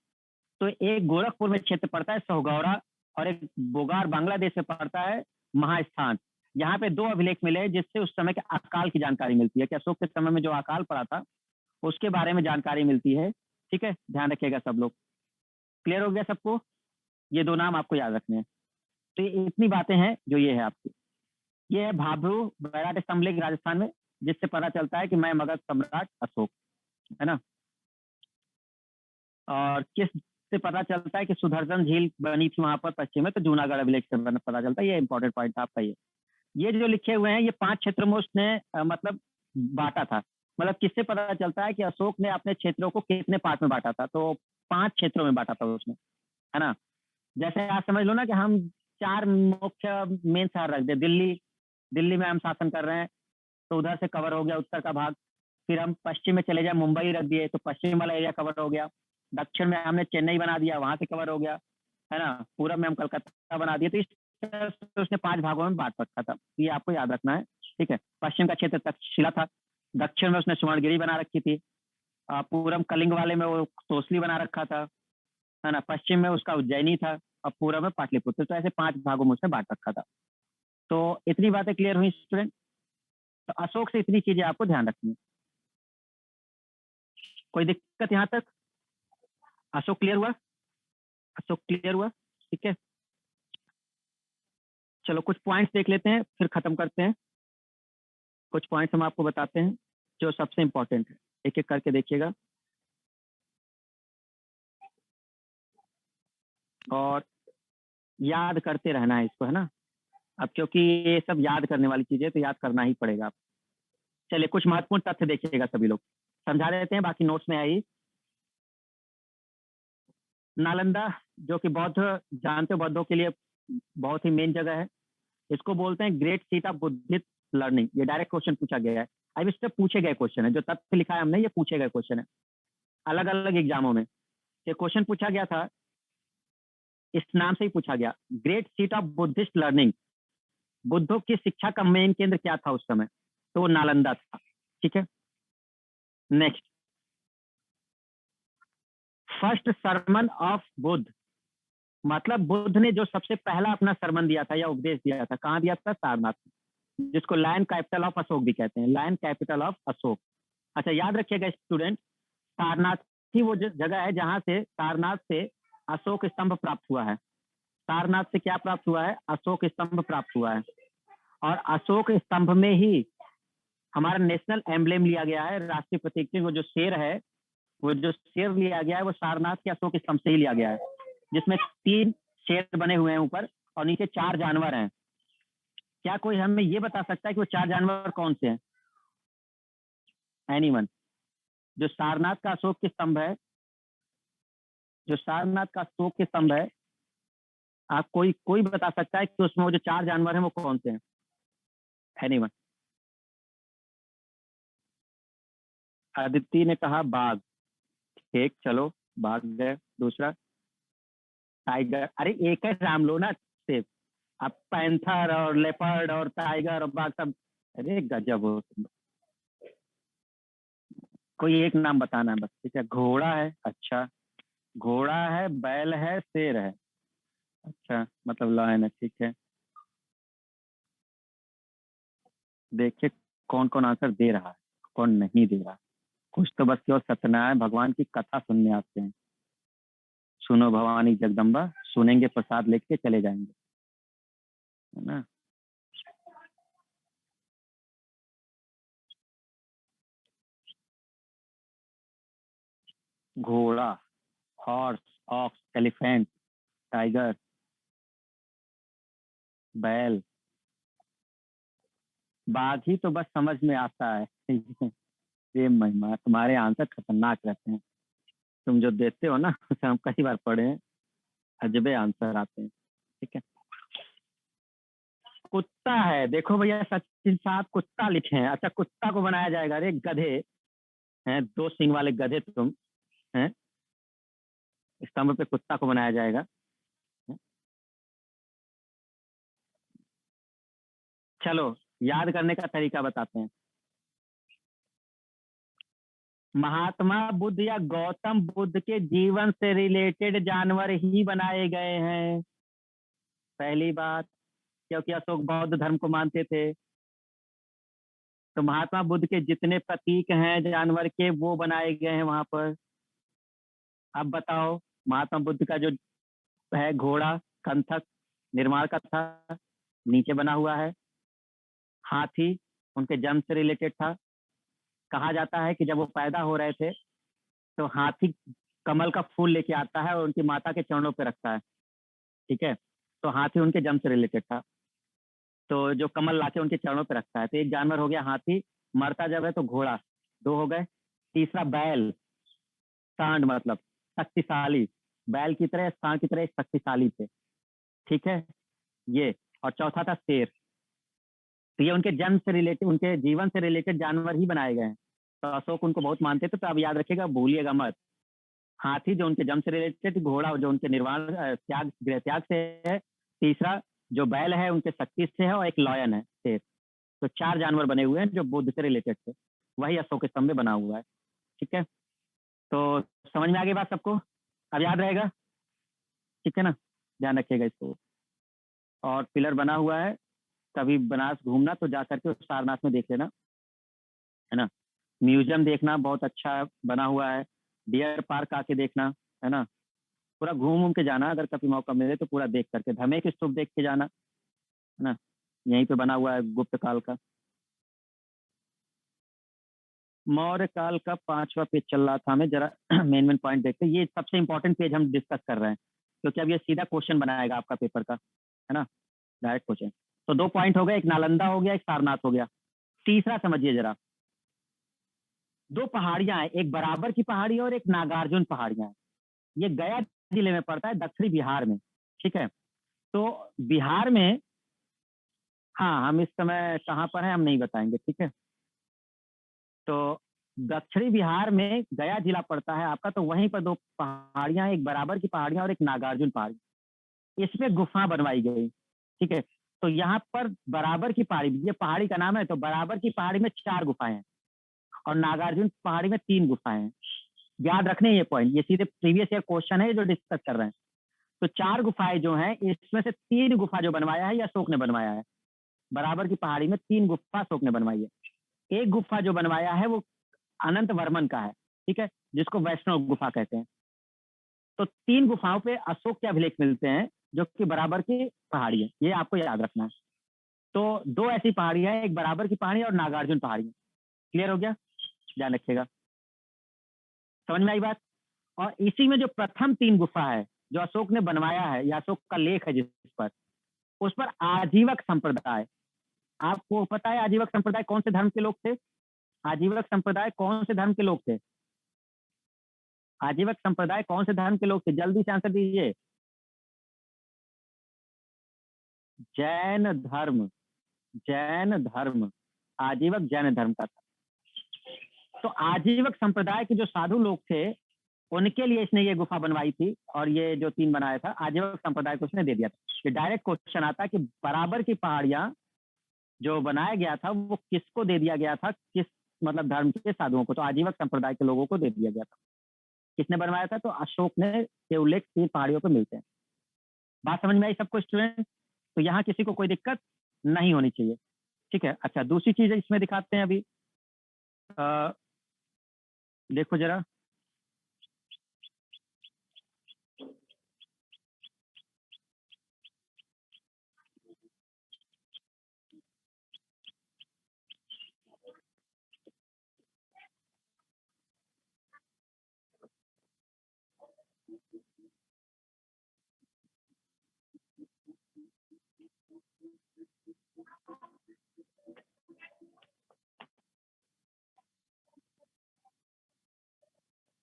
तो एक गोरखपुर में क्षेत्र पड़ता है सोहगौरा, और एक बोगार बांग्लादेश में पड़ता है महास्थान। यहाँ पे 2 अभिलेख मिले हैं जिससे उस समय के अकाल की जानकारी मिलती है कि अशोक के समय में जो अकाल पड़ा था उसके बारे में जानकारी मिलती है। ठीक है, ध्यान रखिएगा सब लोग। क्लियर हो गया सबको? ये दो नाम आपको याद रखने हैं। तो ये इतनी बातें हैं जो ये है आपकी। ये है भाभरू बैराट स्तंभ लेक राजस्थान में, जिससे पता चलता है कि मैं मगध सम्राट अशोक, है ना। और किस से पता चलता है कि सुदर्शन झील बनी थी वहां पर पश्चिम में, तो जूनागढ़ अभिलेख से पता चलता है। ये इंपॉर्टेंट पॉइंट आपका ये जो लिखे हुए हैं ये 5 क्षेत्रों में उसने मतलब बांटा था। मतलब किससे पता चलता है कि अशोक ने अपने क्षेत्रों को कितने पार्ट में बांटा था? तो 5 क्षेत्रों में बांटा था उसने, है ना। जैसे आप समझ लो ना कि हम 4 मुख्य मेन शहर रख दे। दिल्ली, दिल्ली में हम शासन कर रहे हैं, तो उधर से कवर हो गया उत्तर का भाग। फिर हम पश्चिम में चले जाए, मुंबई रख दिए, तो पश्चिम वाला एरिया कवर हो गया। दक्षिण में हमने चेन्नई बना दिया, वहां से कवर हो गया, है ना। पूरब में हम कलकत्ता बना दिए। तो इस तरह से उसने 5 भागों में बांट रखा था, ये आपको याद रखना है, ठीक है। पश्चिम का क्षेत्र तक्षशिला था, दक्षिण में उसने सुवर्णगिरी बना रखी थी, पूरब कलिंग वाले में वो तोसली बना रखा था, है ना। पश्चिम में उसका उज्जैनी था, और पूरब में पाटलिपुत्र। तो ऐसे 5 भागों में उसने बांट रखा था। तो इतनी बातें क्लियर हुई स्टूडेंट? तो अशोक से इतनी चीजें आपको ध्यान रखनी है। कोई दिक्कत यहाँ तक? अशोक क्लियर हुआ? अशोक क्लियर हुआ, ठीक है। चलो कुछ पॉइंट्स देख लेते हैं, फिर खत्म करते हैं। कुछ पॉइंट्स हम आपको बताते हैं जो सबसे इंपॉर्टेंट है, एक एक करके देखिएगा। और याद करते रहना है इसको, है ना। अब क्योंकि ये सब याद करने वाली चीजें, तो याद करना ही पड़ेगा आप। चलिए कुछ महत्वपूर्ण तथ्य देखिएगा सभी लोग, समझा देते हैं, बाकी नोट्स में है ही। नालंदा, जो कि बौद्ध जानते हो, बौद्धों के लिए बहुत ही मेन जगह है। इसको बोलते हैं great seat of Buddhist learning. ये डायरेक्ट क्वेश्चन पूछा गया है। अब इस पे पूछे गए क्वेश्चन है, जो तथ्य लिखा है हमने, ये पूछे गए क्वेश्चन है अलग अलग एग्जामों में। ये क्वेश्चन पूछा गया था, इस नाम से ही पूछा गया, great seat of Buddhist learning. बुद्धों की शिक्षा का मेन केंद्र क्या था उस समय? तो वो नालंदा था, ठीक है। Next, first sermon of Buddha, मतलब बुद्ध ने जो सबसे पहला अपना सरमन दिया था या उपदेश दिया था, कहाँ दिया था? सारनाथ, जिसको लायन कैपिटल ऑफ अशोक भी कहते हैं, लायन कैपिटल ऑफ अशोक। अच्छा याद रखिएगा स्टूडेंट, सारनाथ ही वो जगह है जहां से, सारनाथ से अशोक स्तंभ प्राप्त हुआ है। सारनाथ से क्या प्राप्त हुआ है? अशोक स्तंभ प्राप्त हुआ है। और अशोक स्तंभ में ही हमारा नेशनल एम्बलेम लिया गया है, राष्ट्रीय प्रतीक, वो जो शेर है, वो जो शेर लिया गया है, वो सारनाथ के अशोक स्तंभ से ही लिया गया है, जिसमें 3 शेर बने हुए हैं ऊपर, और नीचे 4 जानवर हैं। क्या कोई हमें ये बता सकता है कि वो 4 जानवर कौन से हैं? एनीवन? जो सारनाथ का अशोक के स्तंभ है, जो सारनाथ का अशोक के स्तंभ है, आप कोई कोई बता सकता है कि उसमें वो जो 4 जानवर हैं वो कौन से हैं? एनीवन? अदिति ने कहा बाघ, ठीक, चलो बाघ गए। दूसरा टाइगर, अरे एक है राम लो ना सिर्फ। अब पैंथर और लेपर्ड और टाइगर और बाघ सब, अरे गजब हो तुम। कोई एक नाम बताना है बस, ठीक है। घोड़ा है, अच्छा, घोड़ा है, बैल है, शेर है, अच्छा, मतलब लायन है, ठीक है। देखिए कौन कौन आंसर दे रहा है, कौन नहीं दे रहा। कुछ तो बस केवल सत्यनारायण भगवान की कथा सुनने आते हैं। सुनो भवानी जगदम्बा, सुनेंगे प्रसाद लेके चले जाएंगे, है ना। घोड़ा, हॉर्स, ऑक्स, एलिफेंट, टाइगर, बैल, बाघ ही तो बस समझ में आता है। ये महिमा, तुम्हारे आंसर खतरनाक रहते हैं। तुम जो देते हो ना, उसे हम कई बार पढ़े हैं, अजबे आंसर आते हैं, ठीक है। कुत्ता है, देखो भैया सचिन साहब कुत्ता लिखे हैं। अच्छा कुत्ता को बनाया जाएगा, अरे गधे हैं, 2 सींग वाले गधे तुम हैं, स्तंभ पे कुत्ता को बनाया जाएगा। चलो याद करने का तरीका बताते हैं। महात्मा बुद्ध या गौतम बुद्ध के जीवन से रिलेटेड जानवर ही बनाए गए हैं, पहली बात, क्योंकि अशोक बौद्ध धर्म को मानते थे। तो महात्मा बुद्ध के जितने प्रतीक हैं जानवर के, वो बनाए गए हैं वहां पर। अब बताओ, महात्मा बुद्ध का जो है घोड़ा कंथक निर्माण का था, नीचे बना हुआ है। हाथी उनके जन्म से रिलेटेड था। कहा जाता है कि जब वो पैदा हो रहे थे तो हाथी कमल का फूल लेके आता है और उनकी माता के चरणों पे रखता है। ठीक है, तो हाथी उनके जन्म से रिलेटेड था, तो जो कमल लाके उनके चरणों पे रखता है। तो एक जानवर हो गया हाथी। मरता जब है तो घोड़ा, दो हो गए। तीसरा बैल, सांड मतलब शक्तिशाली, बैल की तरह सांड की तरह एक शक्तिशाली थे। ठीक है ये। और चौथा था शेर। तो ये उनके जन्म से रिलेटेड, उनके जीवन से रिलेटेड जानवर ही बनाए गए हैं। तो अशोक उनको बहुत मानते थे, तो अब याद रखिएगा, भूलिएगा मत। हाथी जो उनके जन्म से रिलेटेड, घोड़ा जो उनके निर्वाण त्याग गृह त्याग से है, तीसरा जो बैल है उनके शक्ति से है, और एक लॉयन है शेर। तो 4 जानवर बने हुए हैं जो बुद्ध से रिलेटेड थे। वही अशोक स्तंभ में बना हुआ है। ठीक है, तो समझ में आ गई बात सबको? अब याद रहेगा, ठीक है ना? ध्यान रखिएगा इसको। और पिलर बना हुआ है, कभी बनारस घूमना तो जा करके सारनाथ में देख लेना, है ना। म्यूजियम देखना, बहुत अच्छा बना हुआ है। डियर पार्क आके देखना, है ना। पूरा घूम के जाना, अगर कभी मौका मिले तो पूरा देख करके। धमेक स्तूप देख के जाना, है ना, यहीं पे बना हुआ है गुप्त काल का। मौर्य काल का 5वां पेज चल रहा था, हमें जरा मेन मेन पॉइंट देखते हैं। ये सबसे इंपॉर्टेंट पेज हम डिस्कस कर रहे हैं, क्योंकि अब ये सीधा क्वेश्चन बनाएगा आपका पेपर का, है ना, डायरेक्ट क्वेश्चन। तो 2 पॉइंट हो गए, एक नालंदा हो गया, एक सारनाथ हो गया। तीसरा समझिए जरा, 2 पहाड़ियां हैं, एक बराबर की पहाड़ी और एक नागार्जुन पहाड़ियां हैं। ये गया जिले में पड़ता है, दक्षिणी बिहार में। ठीक है, तो बिहार में, हाँ हम इस समय कहाँ पर हैं हम नहीं बताएंगे, ठीक है। तो दक्षिणी बिहार में गया जिला पड़ता है आपका, तो वहीं पर 2 पहाड़ियां, एक बराबर की पहाड़ियां और एक नागार्जुन पहाड़ी। इसमें गुफा बनवाई गई। ठीक है, तो यहाँ पर बराबर की पहाड़ी, ये पहाड़ी का नाम है, तो बराबर की पहाड़ी में 4 गुफाएं हैं और नागार्जुन पहाड़ी में 3 गुफाएं हैं। याद रखने ये पॉइंट, ये सीधे प्रीवियस ईयर क्वेश्चन है जो डिस्कस कर रहे हैं। तो 4 गुफाएं जो हैं, इसमें से 3 गुफा जो बनवाया है या अशोक ने बनवाया है। बराबर की पहाड़ी में 3 गुफा अशोक ने बनवाई है। एक गुफा जो बनवाया है वो अनंत वर्मन का है, ठीक है, जिसको वैष्णव गुफा कहते हैं। तो 3 गुफाओं पे अशोक के अभिलेख मिलते हैं, जो कि बराबर की पहाड़ी है, ये आपको याद रखना है। तो 2 ऐसी पहाड़ियां हैं, एक बराबर की पहाड़ी और नागार्जुन पहाड़ी। क्लियर हो गया? ध्यान रखिएगा, समझ में आई बात? और इसी में जो प्रथम 3 गुफा है जो अशोक ने बनवाया है या अशोक का लेख है जिस पर, उस पर आजीवक संप्रदाय, आपको पता है आजीवक संप्रदाय कौन से धर्म के लोग थे? आजीवक संप्रदाय कौन से धर्म के लोग थे? आजीवक संप्रदाय कौन से धर्म के लोग थे? जल्दी से आंसर दीजिए। जैन धर्म, जैन धर्म, आजीवक जैन धर्म का था। तो आजीवक संप्रदाय के जो साधु लोग थे उनके लिए इसने ये गुफा बनवाई थी, और ये जो 3 बनाया था आजीवक संप्रदाय को उसने दे दिया था। ये डायरेक्ट क्वेश्चन आता है कि बराबर की पहाड़ियां जो बनाया गया था वो किसको दे दिया गया था, किस मतलब धर्म के साधुओं को? तो आजीवक संप्रदाय के लोगों को दे दिया गया था। किसने बनवाया था? तो अशोक ने, के उल्लेख 3 पहाड़ियों पर मिलते हैं। बात समझ में आई सबको स्टूडेंट? तो यहाँ किसी को कोई दिक्कत नहीं होनी चाहिए, ठीक है। अच्छा, दूसरी चीज इसमें दिखाते हैं अभी। आ, देखो जरा,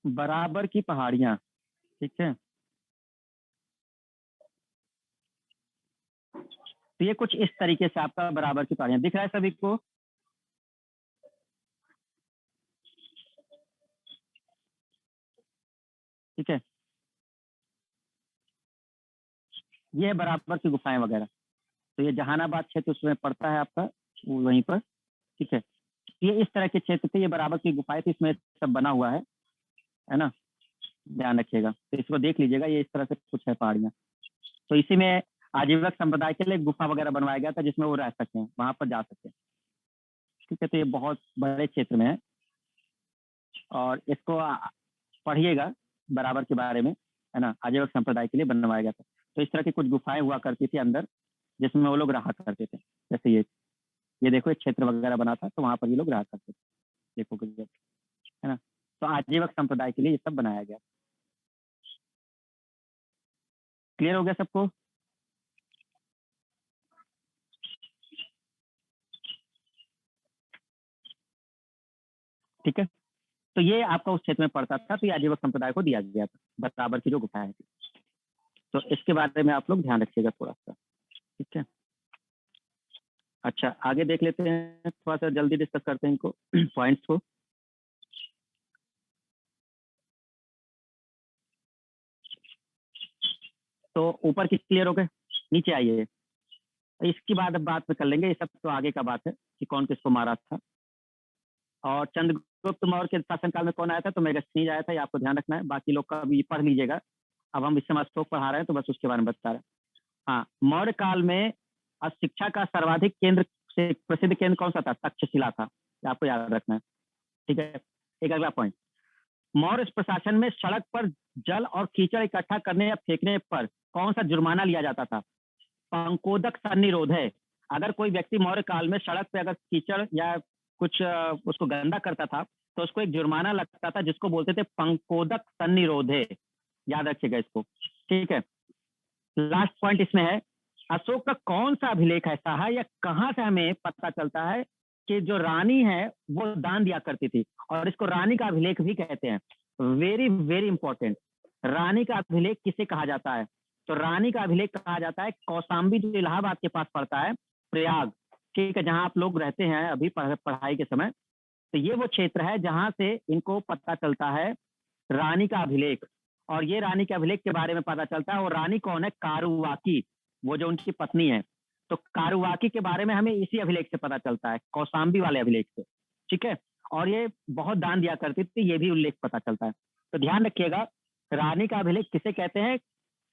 बराबर की पहाड़ियां, ठीक है। तो ये कुछ इस तरीके से आपका बराबर की पहाड़ियां दिख रहा है सभी को? ठीक है, ये है बराबर की गुफाएं वगैरह। तो ये जहानाबाद क्षेत्र उसमें पड़ता है आपका, वहीं पर, ठीक है। ये इस तरह के क्षेत्र थे, ये बराबर की गुफाएं थी, इसमें सब बना हुआ है ना। ध्यान रखिएगा, तो इसको देख लीजिएगा, ये इस तरह से कुछ है पहाड़ियाँ। तो इसी में आजीवक संप्रदाय के लिए गुफा वगैरह बनवाया गया था, जिसमें वो रह सकते हैं, वहां पर जा सकते हैं, ठीक है। तो ये बहुत बड़े क्षेत्र में है, और इसको पढ़िएगा बराबर के बारे में। है ना, आजीवक संप्रदाय के लिए बनवाया गया था। तो इस तरह की कुछ गुफाएं हुआ करती थी अंदर, जिसमें वो लोग रहा करते थे। जैसे ये देखो, एक क्षेत्र वगैरह बना था, तो वहां पर ये लोग रहा करते थे, देखो है ना। तो आजीवक संप्रदाय के लिए ये सब बनाया गया। क्लियर हो गया सबको? ठीक है, तो ये आपका उस क्षेत्र में पड़ता था, तो ये आजीवक संप्रदाय को दिया गया था, बराबर की जो गुफाएं थी। तो इसके बारे में आप लोग ध्यान रखिएगा थोड़ा सा, ठीक है। अच्छा, आगे देख लेते हैं, थोड़ा सा जल्दी डिस्कस करते हैं इनको पॉइंट्स को। तो ऊपर की क्लियर हो गए, नीचे आइए। इसकी बाद अब बात में कर लेंगे, ये सब तो आगे का बात है कि कौन किसको मारा था। और चंद्रगुप्त मौर्य के शासनकाल में कौन आया था, तो मेगस्थनीज आया था, ये आपको ध्यान रखना है। बाकी लोग का भी पढ़ लीजिएगा, अब हम इस समय अशोक पढ़ा रहे हैं तो बस उसके बारे में बता रहे हैं। हाँ, मौर्य काल में शिक्षा का सर्वाधिक केंद्र से प्रसिद्ध केंद्र कौन सा था? तक्षशिला था, ये आपको याद रखना है, ठीक है। एक अगला पॉइंट, मौर्य प्रशासन में सड़क पर जल और कीचड़ इकट्ठा करने या फेंकने पर कौन सा जुर्माना लिया जाता था? पंकोदक सन्निरोध है। अगर कोई व्यक्ति मौर्य काल में सड़क पे अगर कीचड़ या कुछ उसको गंदा करता था, तो उसको एक जुर्माना लगता था, जिसको बोलते थे पंकोदक सन्निरोधे। याद रखिएगा इसको, ठीक है। लास्ट पॉइंट इसमें है, अशोक का कौन सा अभिलेख ऐसा है या कहां से हमें पता चलता है कि जो रानी है वो दान दिया करती थी, और इसको रानी का अभिलेख भी कहते हैं। वेरी वेरी इंपॉर्टेंट, रानी का अभिलेख किसे कहा जाता है? तो रानी का अभिलेख कहा जाता है कौशाम्बी, जो इलाहाबाद के पास पड़ता है, प्रयाग, ठीक है, जहां आप लोग रहते हैं अभी पढ़ाई के समय। तो ये वो क्षेत्र है जहां से इनको पता चलता है रानी का अभिलेख। और ये रानी के अभिलेख के बारे में पता चलता है, और रानी कौन है? कारुवाकी, वो जो उनकी पत्नी है। तो कारुवाकी के बारे में हमें इसी अभिलेख से पता चलता है, कौशाम्बी वाले अभिलेख से, ठीक है। और ये बहुत दान दिया करती थी, ये भी उल्लेख पता चलता है। तो ध्यान रखिएगा, रानी का अभिलेख किसे कहते हैं?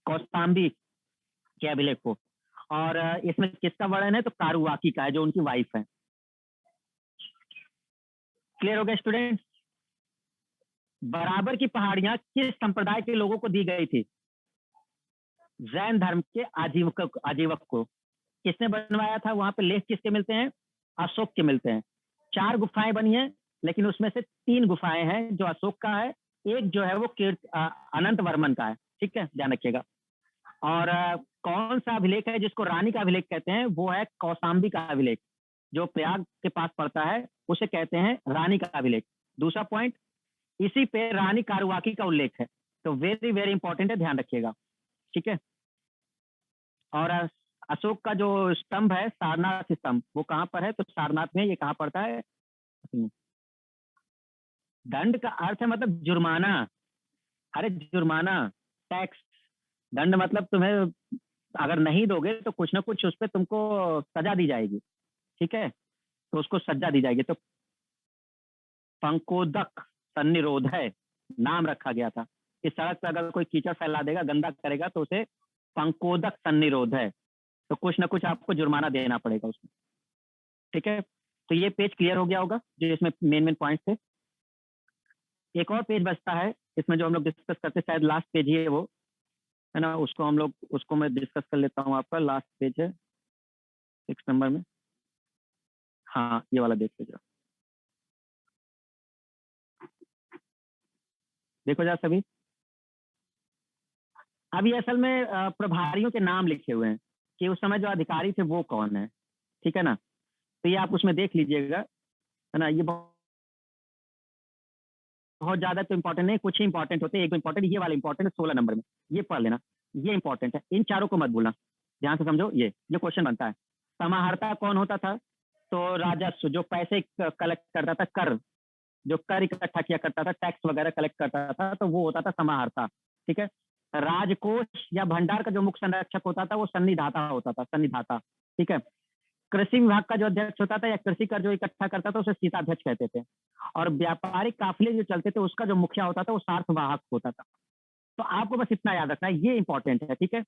कौशाम्बी के अभिलेख को। और इसमें किसका वर्णन है? तो कारुवाकी का है, जो उनकी वाइफ है। क्लियर हो गया स्टूडेंट? बराबर की पहाड़ियां किस संप्रदाय के लोगों को दी गई थी? जैन धर्म के आजीवक को। किसने बनवाया था? वहां पे लेख किसके मिलते हैं? अशोक के मिलते हैं। 4 गुफाएं बनी है, लेकिन उसमें से 3 गुफाएं हैं जो अशोक का है, एक जो है वो अनंत वर्मन का है, ठीक है, ध्यान रखिएगा। और कौन सा अभिलेख है जिसको रानी का अभिलेख कहते हैं? वो है कौशाम्बी का अभिलेख, जो प्रयाग के पास पड़ता है, उसे कहते हैं रानी का अभिलेख। दूसरा पॉइंट, इसी पे रानी कारुवाकी का उल्लेख है। तो वेरी वेरी इंपॉर्टेंट है, ध्यान रखिएगा, ठीक है। और अशोक का जो स्तंभ है, सारनाथ स्तंभ, वो कहाँ पर है? तो सारनाथ में। ये कहाँ पड़ता है? दंड का अर्थ है मतलब जुर्माना। अरे जुर्माना, टैक्स। दंड मतलब तुम्हें अगर नहीं दोगे तो कुछ ना कुछ उस पर तुमको सजा दी जाएगी, ठीक है, तो उसको सजा दी जाएगी। तो पंकोदक सन्निरोध है, नाम रखा गया था। इस सड़क पर अगर कोई कीचड़ फैला देगा, गंदा करेगा, तो उसे पंकोदक सन्निरोध है, तो कुछ ना कुछ आपको जुर्माना देना पड़ेगा उसमें, ठीक है। तो ये पेज क्लियर हो गया होगा, जो इसमें मेन मेन पॉइंट थे। एक और पेज बचता है इसमें, जो हम लोग डिस्कस करते, शायद लास्ट पेज ही है वो, है ना, उसको मैं डिस्कस कर लेता हूँ। आपका लास्ट पेज है 6 नंबर में। हाँ, ये वाला देख लीजिए, देखो जरा सभी। अभी असल में प्रभारियों के नाम लिखे हुए हैं कि उस समय जो अधिकारी थे वो कौन है, ठीक है ना। तो ये आप उसमें देख लीजिएगा, है ना। ये बहुत ज्यादा तो इंपॉर्टेंट नहीं, कुछ ही इंपॉर्टेंट होते हैं। एक इंपॉर्टेंट, ये वाला इंपॉर्टेंट है 16 नंबर में, ये पढ़ लेना, ये इंपॉर्टेंट है। इन चारों को मत भूलना, ध्यान से समझो। ये क्वेश्चन बनता है। समाहर्ता कौन होता था? तो राजस्व, जो पैसे कलेक्ट करता था, कर, जो कर इकट्ठा किया करता था, टैक्स वगैरह कलेक्ट करता था, तो वो होता था समाहर्ता, ठीक है। राजकोष या भंडार का जो मुख्य संरक्षक होता था, वो सन्निधाता होता था, सन्निधाता, ठीक है। कृषि विभाग का जो अध्यक्ष होता था या कृषि कर जो इकट्ठा करता था, उसे सीताध्यक्ष कहते थे। और व्यापारिक काफिले जो चलते थे, उसका जो मुखिया होता था वो सार्थवाहक होता था। तो आपको बस इतना याद रखना है, ये इंपॉर्टेंट है, ठीक है।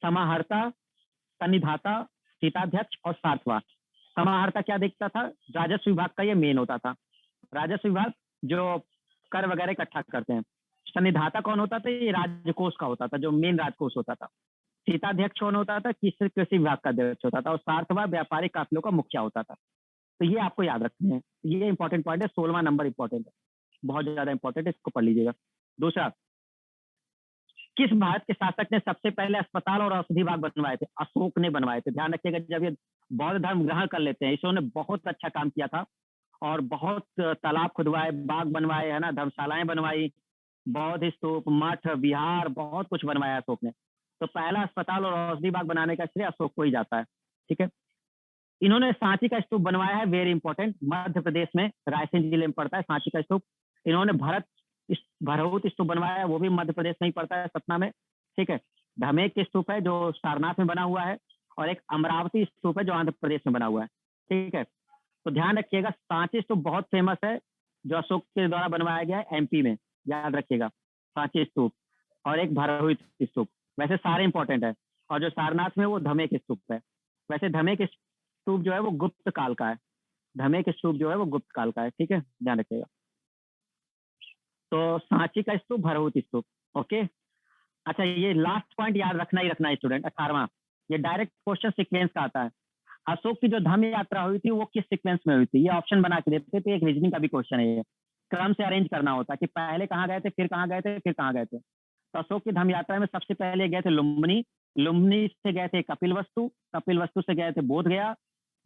समाहर्ता, सन्निधाता, सीताध्यक्ष और सार्थवाहक। समाहर्ता क्या देखता था? राजस्व विभाग का ये मेन होता था, राजस्व विभाग जो कर वगैरह इकट्ठा करते हैं। सन्निधाता कौन होता था? ये राजकोष का होता था, जो मेन राजकोष होता था। शीताध्यक्ष कौन होता था? कृषि कृषि विभाग का अध्यक्ष होता था। और सार्थवा व्यापारिक काफिलों का मुखिया होता था। तो ये आपको याद रखने हैं, ये इंपॉर्टेंट पॉइंट है। 16वां नंबर इंपॉर्टेंट है, बहुत ज्यादा इंपॉर्टेंट है, इसको पढ़ लीजिएगा। दूसरा, किस भारत के शासक ने सबसे पहले अस्पताल और औषधि बाग बनवाए थे? अशोक ने बनवाए थे। ध्यान रखिएगा, जब ये बौद्ध धर्म ग्रहण कर लेते हैं, इसने बहुत अच्छा काम किया था और बहुत तालाब खुदवाए, बाग बनवाए, है ना, धर्मशालाएं बनवाई, बौद्ध स्तूप, मठ, विहार, बहुत कुछ बनवाया अशोक ने। तो पहला अस्पताल और औषधि बाग बनाने का श्रेय अशोक को ही जाता है। ठीक है। इन्होंने सांची का स्तूप बनवाया है, वेरी इंपॉर्टेंट, मध्य प्रदेश में रायसेन जिले में पड़ता है सांची का स्तूप। इन्होंने भरहुत स्तूप बनवाया है, वो भी मध्य प्रदेश में ही पड़ता है, सतना में। ठीक है। धमेक स्तूप है जो सारनाथ में बना हुआ है, और एक अमरावती स्तूप है जो आंध्र प्रदेश में बना हुआ है। ठीक है। तो ध्यान रखिएगा, सांची स्तूप बहुत फेमस है, जो अशोक के द्वारा बनवाया गया है एमपी में, याद रखिएगा, सांची स्तूप। और एक भरहुत स्तूप, वैसे सारे इंपॉर्टेंट है। और जो सारनाथ में वो धमेक स्तूप है। वैसे धमेक स्तूप जो है वो गुप्त काल का है, धमेक स्तूप जो है वो गुप्त काल का है। ठीक है, ध्यान रखिएगा। तो सांची का स्तूप, भरहुत स्तूप। ओके। अच्छा, ये लास्ट पॉइंट याद रखना ही रखना है स्टूडेंट, 18वां, ये डायरेक्ट क्वेश्चन सीक्वेंस का आता है। अशोक की जो धम्म यात्रा हुई थी वो किस सीक्वेंस में हुई थी? ये ऑप्शन बना के देते थे, एक रीजनिंग का भी क्वेश्चन है ये, क्रम से अरेंज करना होता कि पहले कहाँ गए थे, फिर कहाँ गए थे, फिर कहाँ गए थे। तो अशोक की धम्म यात्रा में सबसे पहले गए थे लुम्बिनी, लुम्बिनी से गए थे कपिलवस्तु, कपिलवस्तु से गए थे बोध गया,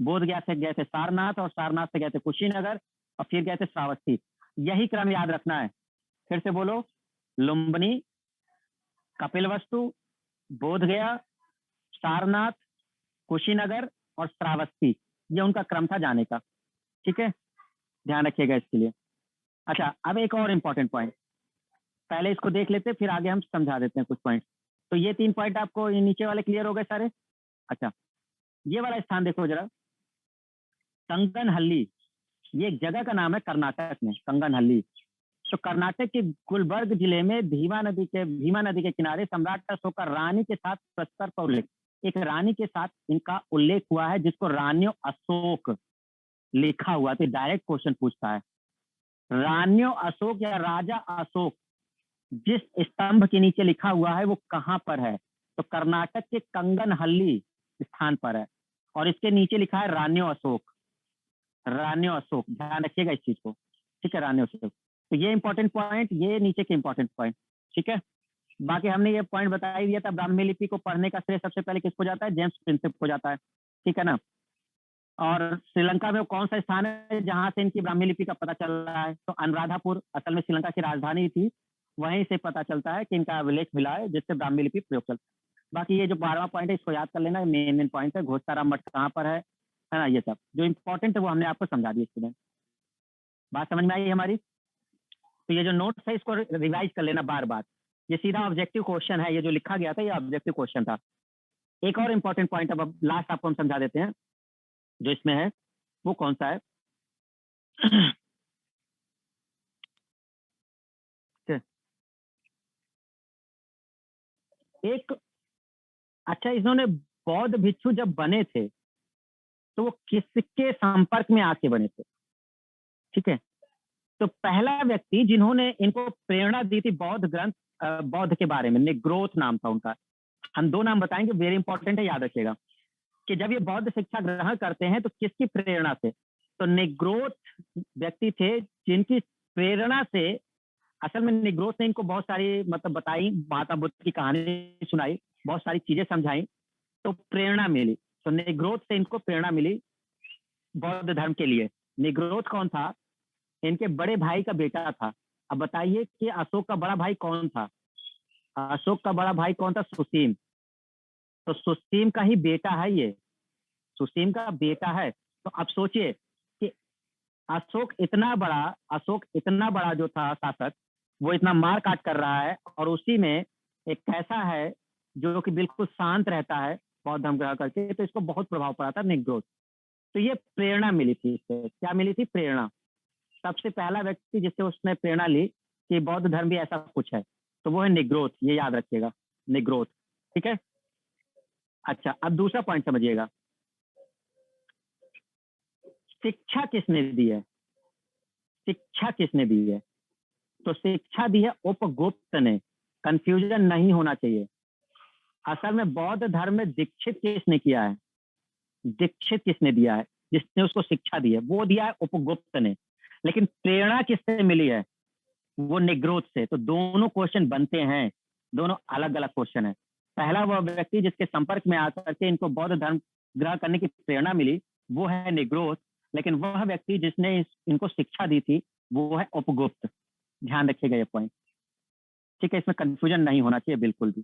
बोध गया से गए थे सारनाथ, और सारनाथ से गए थे कुशीनगर, और फिर गए थे श्रावस्ती। यही क्रम याद रखना है। फिर से बोलो, लुम्बिनी, कपिलवस्तु, बोध गया, सारनाथ, कुशीनगर और श्रावस्ती, ये उनका क्रम था जाने का। ठीक है, ध्यान रखिएगा इसके लिए। अच्छा, अब एक और इंपॉर्टेंट पॉइंट, पहले इसको देख लेते फिर आगे हम समझा देते हैं कुछ पॉइंट। तो ये 3 पॉइंट आपको, ये नीचे वाले क्लियर हो गए सारे? अच्छा, ये वाला स्थान देखो जरा, कंगनहल्ली, ये एक जगह का नाम है कर्नाटक में, कंगनहल्ली। तो कर्नाटक के गुलबर्ग जिले में भीमा नदी के किनारे सम्राट अशोक का रानी के साथ प्रस्तर का उल्लेख, एक रानी के साथ इनका उल्लेख हुआ है, जिसको रानियों अशोक लिखा हुआ। तो डायरेक्ट क्वेश्चन पूछता है, रानियों अशोक या राजा अशोक जिस स्तंभ के नीचे लिखा हुआ है वो कहां पर है? तो कर्नाटक के कंगनहल्ली स्थान पर है, और इसके नीचे लिखा है रानियों अशोक, रानियों अशोक, ध्यान रखिएगा इस चीज को। ठीक है, रानियों अशोक। तो ये इंपॉर्टेंट पॉइंट, ये नीचे के इंपॉर्टेंट पॉइंट। ठीक है, बाकी हमने ये पॉइंट बता ही दिया था, ब्राह्मी लिपि को पढ़ने का श्रेय सबसे पहले किसको जाता है? जेम्स प्रिंसेप को जाता है। ठीक है ना। और श्रीलंका में कौन सा स्थान है जहां से इनकी ब्राह्मी लिपि का पता चल रहा है? तो अनुराधापुर, असल में श्रीलंका की राजधानी थी, वहीं से पता चलता है कि इनका अभिलेख मिला है, जिससे ब्राह्मी लिपि प्रयोग चलता है। बाकी ये जो 12वां पॉइंट है इसको याद कर लेना, मेन मेन पॉइंट है। घोषाराम मठ कहाँ पर है ना, ये सब जो इंपॉर्टेंट है वो हमने आपको समझा दिया स्टूडेंट। बात समझ में आई हमारी? तो ये जो नोट्स है इसको रिवाइज कर लेना बार बार, ये सीधा ऑब्जेक्टिव क्वेश्चन है, ये जो लिखा गया था ये ऑब्जेक्टिव क्वेश्चन था। एक और इंपॉर्टेंट पॉइंट अब लास्ट आपको हम समझा देते हैं, जो इसमें है वो कौन सा है? एक, अच्छा, इन्होंने बौद्ध भिक्षु जब बने थे तो वो किसके संपर्क में आके बने थे? ठीक है, तो पहला व्यक्ति जिन्होंने इनको प्रेरणा दी थी बौद्ध ग्रंथ, बौद्ध के बारे में, निग्रोथ नाम था उनका। हम 2 नाम बताएंगे, वेरी इंपॉर्टेंट है, याद रखिएगा कि जब ये बौद्ध शिक्षा ग्रहण करते हैं तो किसकी प्रेरणा से? तो निग्रोथ व्यक्ति थे जिनकी प्रेरणा से, असल में निग्रोथ ने इनको बहुत सारी मतलब बताई, महात्मा बुद्ध की कहानी सुनाई, बहुत सारी चीजें समझाई, तो प्रेरणा मिली। तो निग्रोथ से इनको प्रेरणा मिली बौद्ध धर्म के लिए। निग्रोथ कौन था? इनके बड़े भाई का बेटा था। अब बताइए कि अशोक का बड़ा भाई कौन था? अशोक का बड़ा भाई कौन था? सुसीम। तो सुसीम का ही बेटा है ये, सुसीम का बेटा है। तो अब सोचिए कि अशोक इतना बड़ा जो था शासक, वो इतना मार काट कर रहा है, और उसी में एक ऐसा है जो कि बिल्कुल शांत रहता है बौद्ध धर्म ग्रहण करके, तो इसको बहुत प्रभाव पड़ा था निग्रोथ। तो ये प्रेरणा मिली थी इससे, क्या मिली थी? प्रेरणा। सबसे पहला व्यक्ति जिससे उसने प्रेरणा ली कि बौद्ध धर्म भी ऐसा कुछ है, तो वो है निग्रोथ, ये याद रखिएगा, निग्रोथ। ठीक है। अच्छा, अब दूसरा पॉइंट समझिएगा, शिक्षा किसने दी है? शिक्षा किसने दी है? तो शिक्षा दी है उपगुप्त ने, कंफ्यूजन नहीं होना चाहिए। असल में बौद्ध धर्म में दीक्षित किसने किया है, दीक्षित किसने दिया है, जिसने उसको शिक्षा दी है, वो दिया है उपगुप्त ने। लेकिन प्रेरणा किससे मिली है, वो निग्रोध से। तो दोनों क्वेश्चन बनते हैं, दोनों अलग अलग क्वेश्चन है। पहला वह व्यक्ति जिसके संपर्क में आकर के इनको बौद्ध धर्म ग्रहण करने की प्रेरणा मिली, वो है निग्रोध। लेकिन वह व्यक्ति जिसने इनको शिक्षा दी थी, वो है उपगुप्त। ध्यान रखिएगा ये पॉइंट, ठीक है। इसमें कंफ्यूजन नहीं होना चाहिए बिल्कुल भी।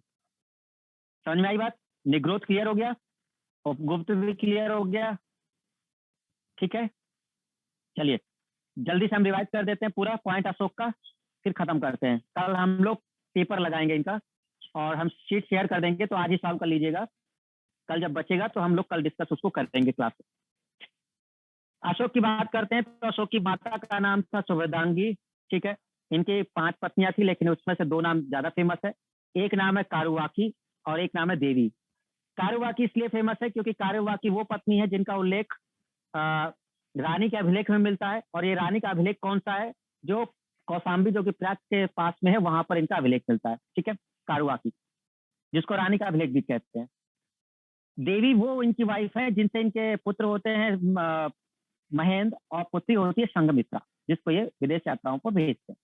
समझ में आई बात? निग्रोध क्लियर हो गया, उपगुप्त भी क्लियर हो गया, ठीक है। चलिए जल्दी से हम रिवाइज कर देते हैं पूरा पॉइंट अशोक का, फिर खत्म करते हैं। कल हम लोग पेपर लगाएंगे इनका और हम शीट शेयर कर देंगे, तो आज ही सॉल्व कर लीजिएगा। कल जब बचेगा तो हम लोग कल डिस्कस उसको कर देंगे क्लास में। अशोक की बात करते हैं तो अशोक की माता का नाम था सुवेदांगी, ठीक है। इनकी 5 पत्नियां थी, लेकिन उसमें से 2 नाम ज्यादा फेमस है। एक नाम है कारुवाकी और एक नाम है देवी। कारुवाकी इसलिए फेमस है क्योंकि कारुवाकी वो पत्नी है जिनका उल्लेख रानी के अभिलेख में मिलता है। और ये रानी का अभिलेख कौन सा है, जो कौशाम्बी जो कि प्रयाग के पास में है, वहां पर इनका अभिलेख मिलता है, ठीक है। कारुवाकी, जिसको रानी का अभिलेख भी कहते हैं। देवी वो इनकी वाइफ है जिनसे इनके पुत्र होते हैं महेंद्र, और पुत्री होती है संघमित्रा, जिसको ये विदेश यात्राओं को भेजते हैं।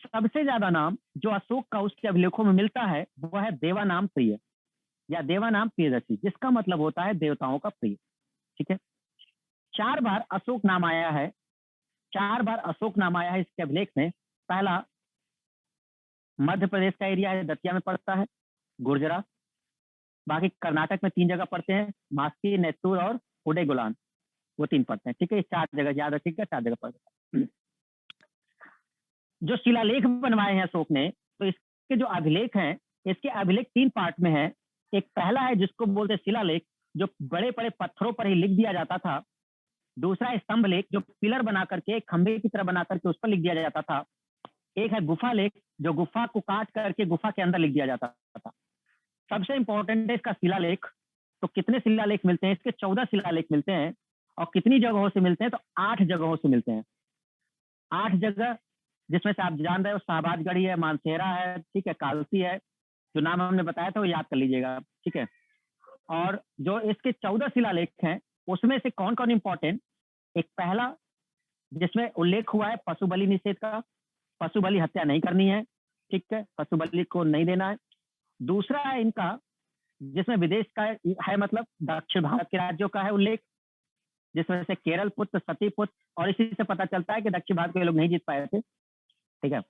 सबसे ज्यादा नाम जो अशोक का उसके अभिलेखों में मिलता है वह है देवानाम प्रिय या देवानाम प्रियदर्शी, जिसका मतलब होता है देवताओं का प्रिय, ठीक है। 4 बार अशोक नाम आया है, 4 बार अशोक नाम आया है इसके अभिलेख में। पहला मध्य प्रदेश का एरिया है, दतिया में पड़ता है, गुर्जरा। बाकी कर्नाटक में 3 जगह पड़ते हैं, मास्की, नेत्तूर और उडेगुलान, वो 3 पड़ते हैं, ठीक है। 4 जगह याद रखिएगा, 4 जगह पड़ते हैं। जो शिलालेख बनवाए हैं अशोक ने, तो इसके जो अभिलेख हैं, इसके अभिलेख 3 पार्ट में है। एक पहला है जिसको बोलते हैं शिलालेख, जो बड़े बड़े पत्थरों पर ही लिख दिया जाता था। दूसरा है स्तंभ लेख, जो पिलर बना करके खंबे की तरह बना करके उस पर लिख दिया जाता था। एक है गुफा लेख, जो गुफा को काट करके गुफा के अंदर लिख दिया जाता था। सबसे इंपॉर्टेंट है इसका शिलालेख। तो कितने शिलालेख मिलते हैं इसके? 14 शिलालेख मिलते हैं। और कितनी जगहों से मिलते हैं? तो 8 जगहों से मिलते हैं, 8 जगह, जिसमें से आप जान रहे हो शाहबाजगढ़ी है, मानसेरा है, ठीक है, कालसी है। जो नाम हमने बताया था वो याद कर लीजिएगा, ठीक है। और जो इसके 14 शिलालेख हैं, उसमें से कौन कौन इंपॉर्टेंट? एक पहला जिसमें उल्लेख हुआ है पशु बलि निषेध का, पशु बलि हत्या नहीं करनी है, ठीक है, पशु बलि को नहीं देना है। दूसरा है इनका जिसमें विदेश का है, मतलब दक्षिण भारत के राज्यों का है उल्लेख, जिसमें से केरल पुत्र, सती पुत्र, और इसी से पता चलता है कि दक्षिण भारत के लोग नहीं जीत पाए थे, ठीक है।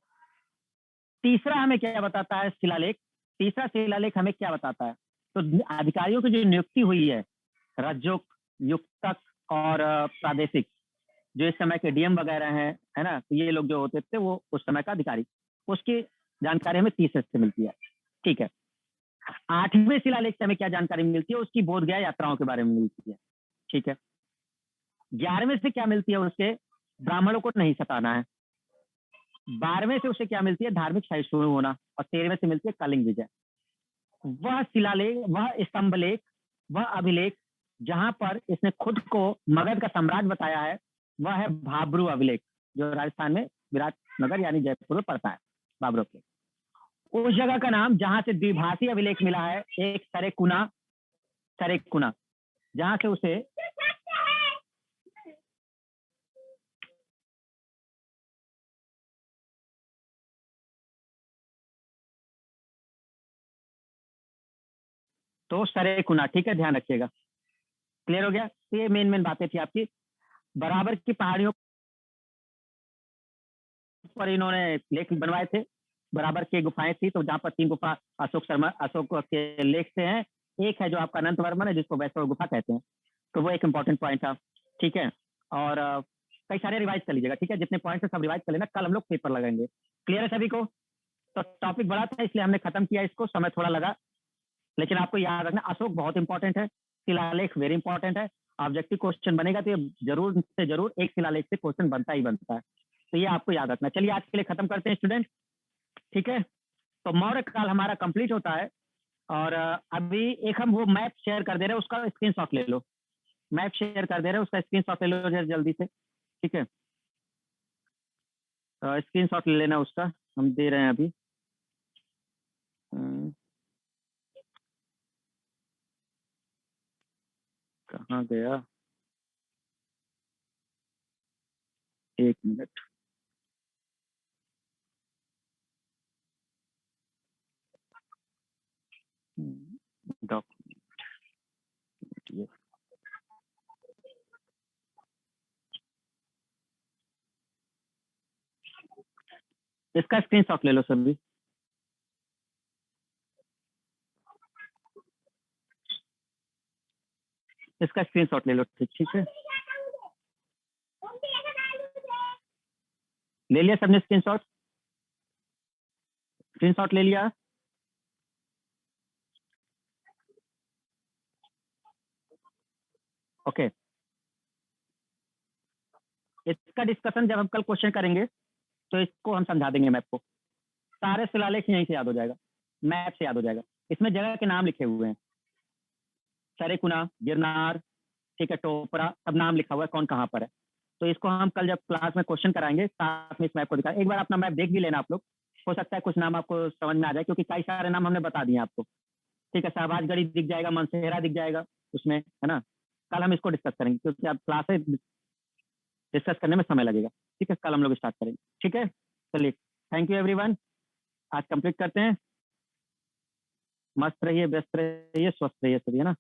तीसरा हमें क्या बताता है शिलालेख? तीसरा शिलालेख हमें क्या बताता है? तो अधिकारियों की जो नियुक्ति हुई है, रज्जुक, युक्तक और प्रादेशिक, जो इस समय के डीएम वगैरह हैं, है ना, तो ये लोग जो होते थे वो उस समय का अधिकारी, उसकी जानकारी हमें तीसरे से मिलती है, ठीक है। 8वें शिलालेख से हमें क्या जानकारी मिलती है? उसकी बोधगया यात्राओं के बारे में मिलती है, ठीक है। 11वें से क्या मिलती है? उसके ब्राह्मणों को नहीं सताना है। 12वें से उसे क्या मिलती है? धार्मिक सहिष्णु होना। और 13वें से मिलती है कलिंग विजय। वह शिलालेख, वह स्तंभलेख, वह अभिलेख जहां पर इसने खुद को मगध का सम्राट बताया है, वह है भाब्रू अभिलेख, जो राजस्थान में विराटनगर यानी जयपुर में पड़ता है, भाब्रू अभिलेख। उस जगह का नाम जहां से द्विभाषी अभिलेख मिला है, एक सरेकुना, सरेकुना, जहां से उसे तो सरेकुना, ठीक है, ध्यान रखिएगा। क्लियर हो गया? तो ये मेन बातें थी आपकी। बराबर की पहाड़ियों पर इन्होंने लेख बनवाए थे, बराबर की गुफाएं थी, तो जहाँ पर 3 गुफा अशोक के लेख से हैं। एक है जो आपका अनंत वर्मन है, जिसको वैष्णव गुफा कहते हैं, तो वो एक इंपॉर्टेंट पॉइंट था, ठीक है। और कई सारे रिवाइज कर लीजिएगा, ठीक है, जितने पॉइंट है सब रिवाइज कर लेना, कल हम लोग पेपर लगाएंगे। क्लियर है सभी को? तो टॉपिक बड़ा था इसलिए हमने खत्म किया इसको, समय थोड़ा लगा, लेकिन आपको याद रखना अशोक बहुत इंपॉर्टेंट है, शिलालेख वेरी इंपॉर्टेंट है। ऑब्जेक्टिव क्वेश्चन बनेगा तो ये जरूर से जरूर एक शिलालेख से क्वेश्चन बनता ही बनता है, तो ये आपको याद रखना। चलिए आज के लिए खत्म करते हैं स्टूडेंट, ठीक है। तो मौर्य काल हमारा कंप्लीट होता है। और अभी एक हम वो मैप शेयर कर दे रहे हैं, उसका स्क्रीनशॉट ले लो। मैप शेयर कर दे रहे हैं, उसका स्क्रीनशॉट ले लो जल्दी से, ठीक है। स्क्रीनशॉट ले लेना उसका, हम दे रहे हैं अभी। कहाँ गया, एक मिनट। डॉक्यूमेंट, इसका स्क्रीनशॉट ले लो सभी। इसका स्क्रीनशॉट ले लो, ठीक है। ले लिया सबने स्क्रीनशॉट? स्क्रीनशॉट ले लिया? ओके। इसका डिस्कशन जब हम कल क्वेश्चन करेंगे तो इसको हम समझा देंगे मैप को। सारे शिलालेख यहीं से याद हो जाएगा, मैप से याद हो जाएगा। इसमें जगह के नाम लिखे हुए हैं, सरेकुना, गिरनार, ठीक है, टोपरा, सब नाम लिखा हुआ है कौन कहाँ पर है। तो इसको हम कल जब क्लास में क्वेश्चन कराएंगे साथ में इस मैप को दिखा। एक बार अपना मैप देख भी लेना आप लोग, हो सकता है कुछ नाम आपको समझ में आ जाए, क्योंकि कई सारे नाम हमने बता दिए आपको। ठीक है, शहबाजगढ़ी दिख जाएगा, मनसेहरा दिख जाएगा उसमें, है ना। कल हम इसको डिस्कस करेंगे, क्योंकि आप क्लास से डिस्कस करने में समय लगेगा। ठीक है, कल हम लोग स्टार्ट करेंगे। ठीक है, चलिए, थैंक यू एवरीवन। आज कंप्लीट करते हैं। मस्त रहिए, व्यस्त रहिए, स्वस्थ रहिए सभी, है ना।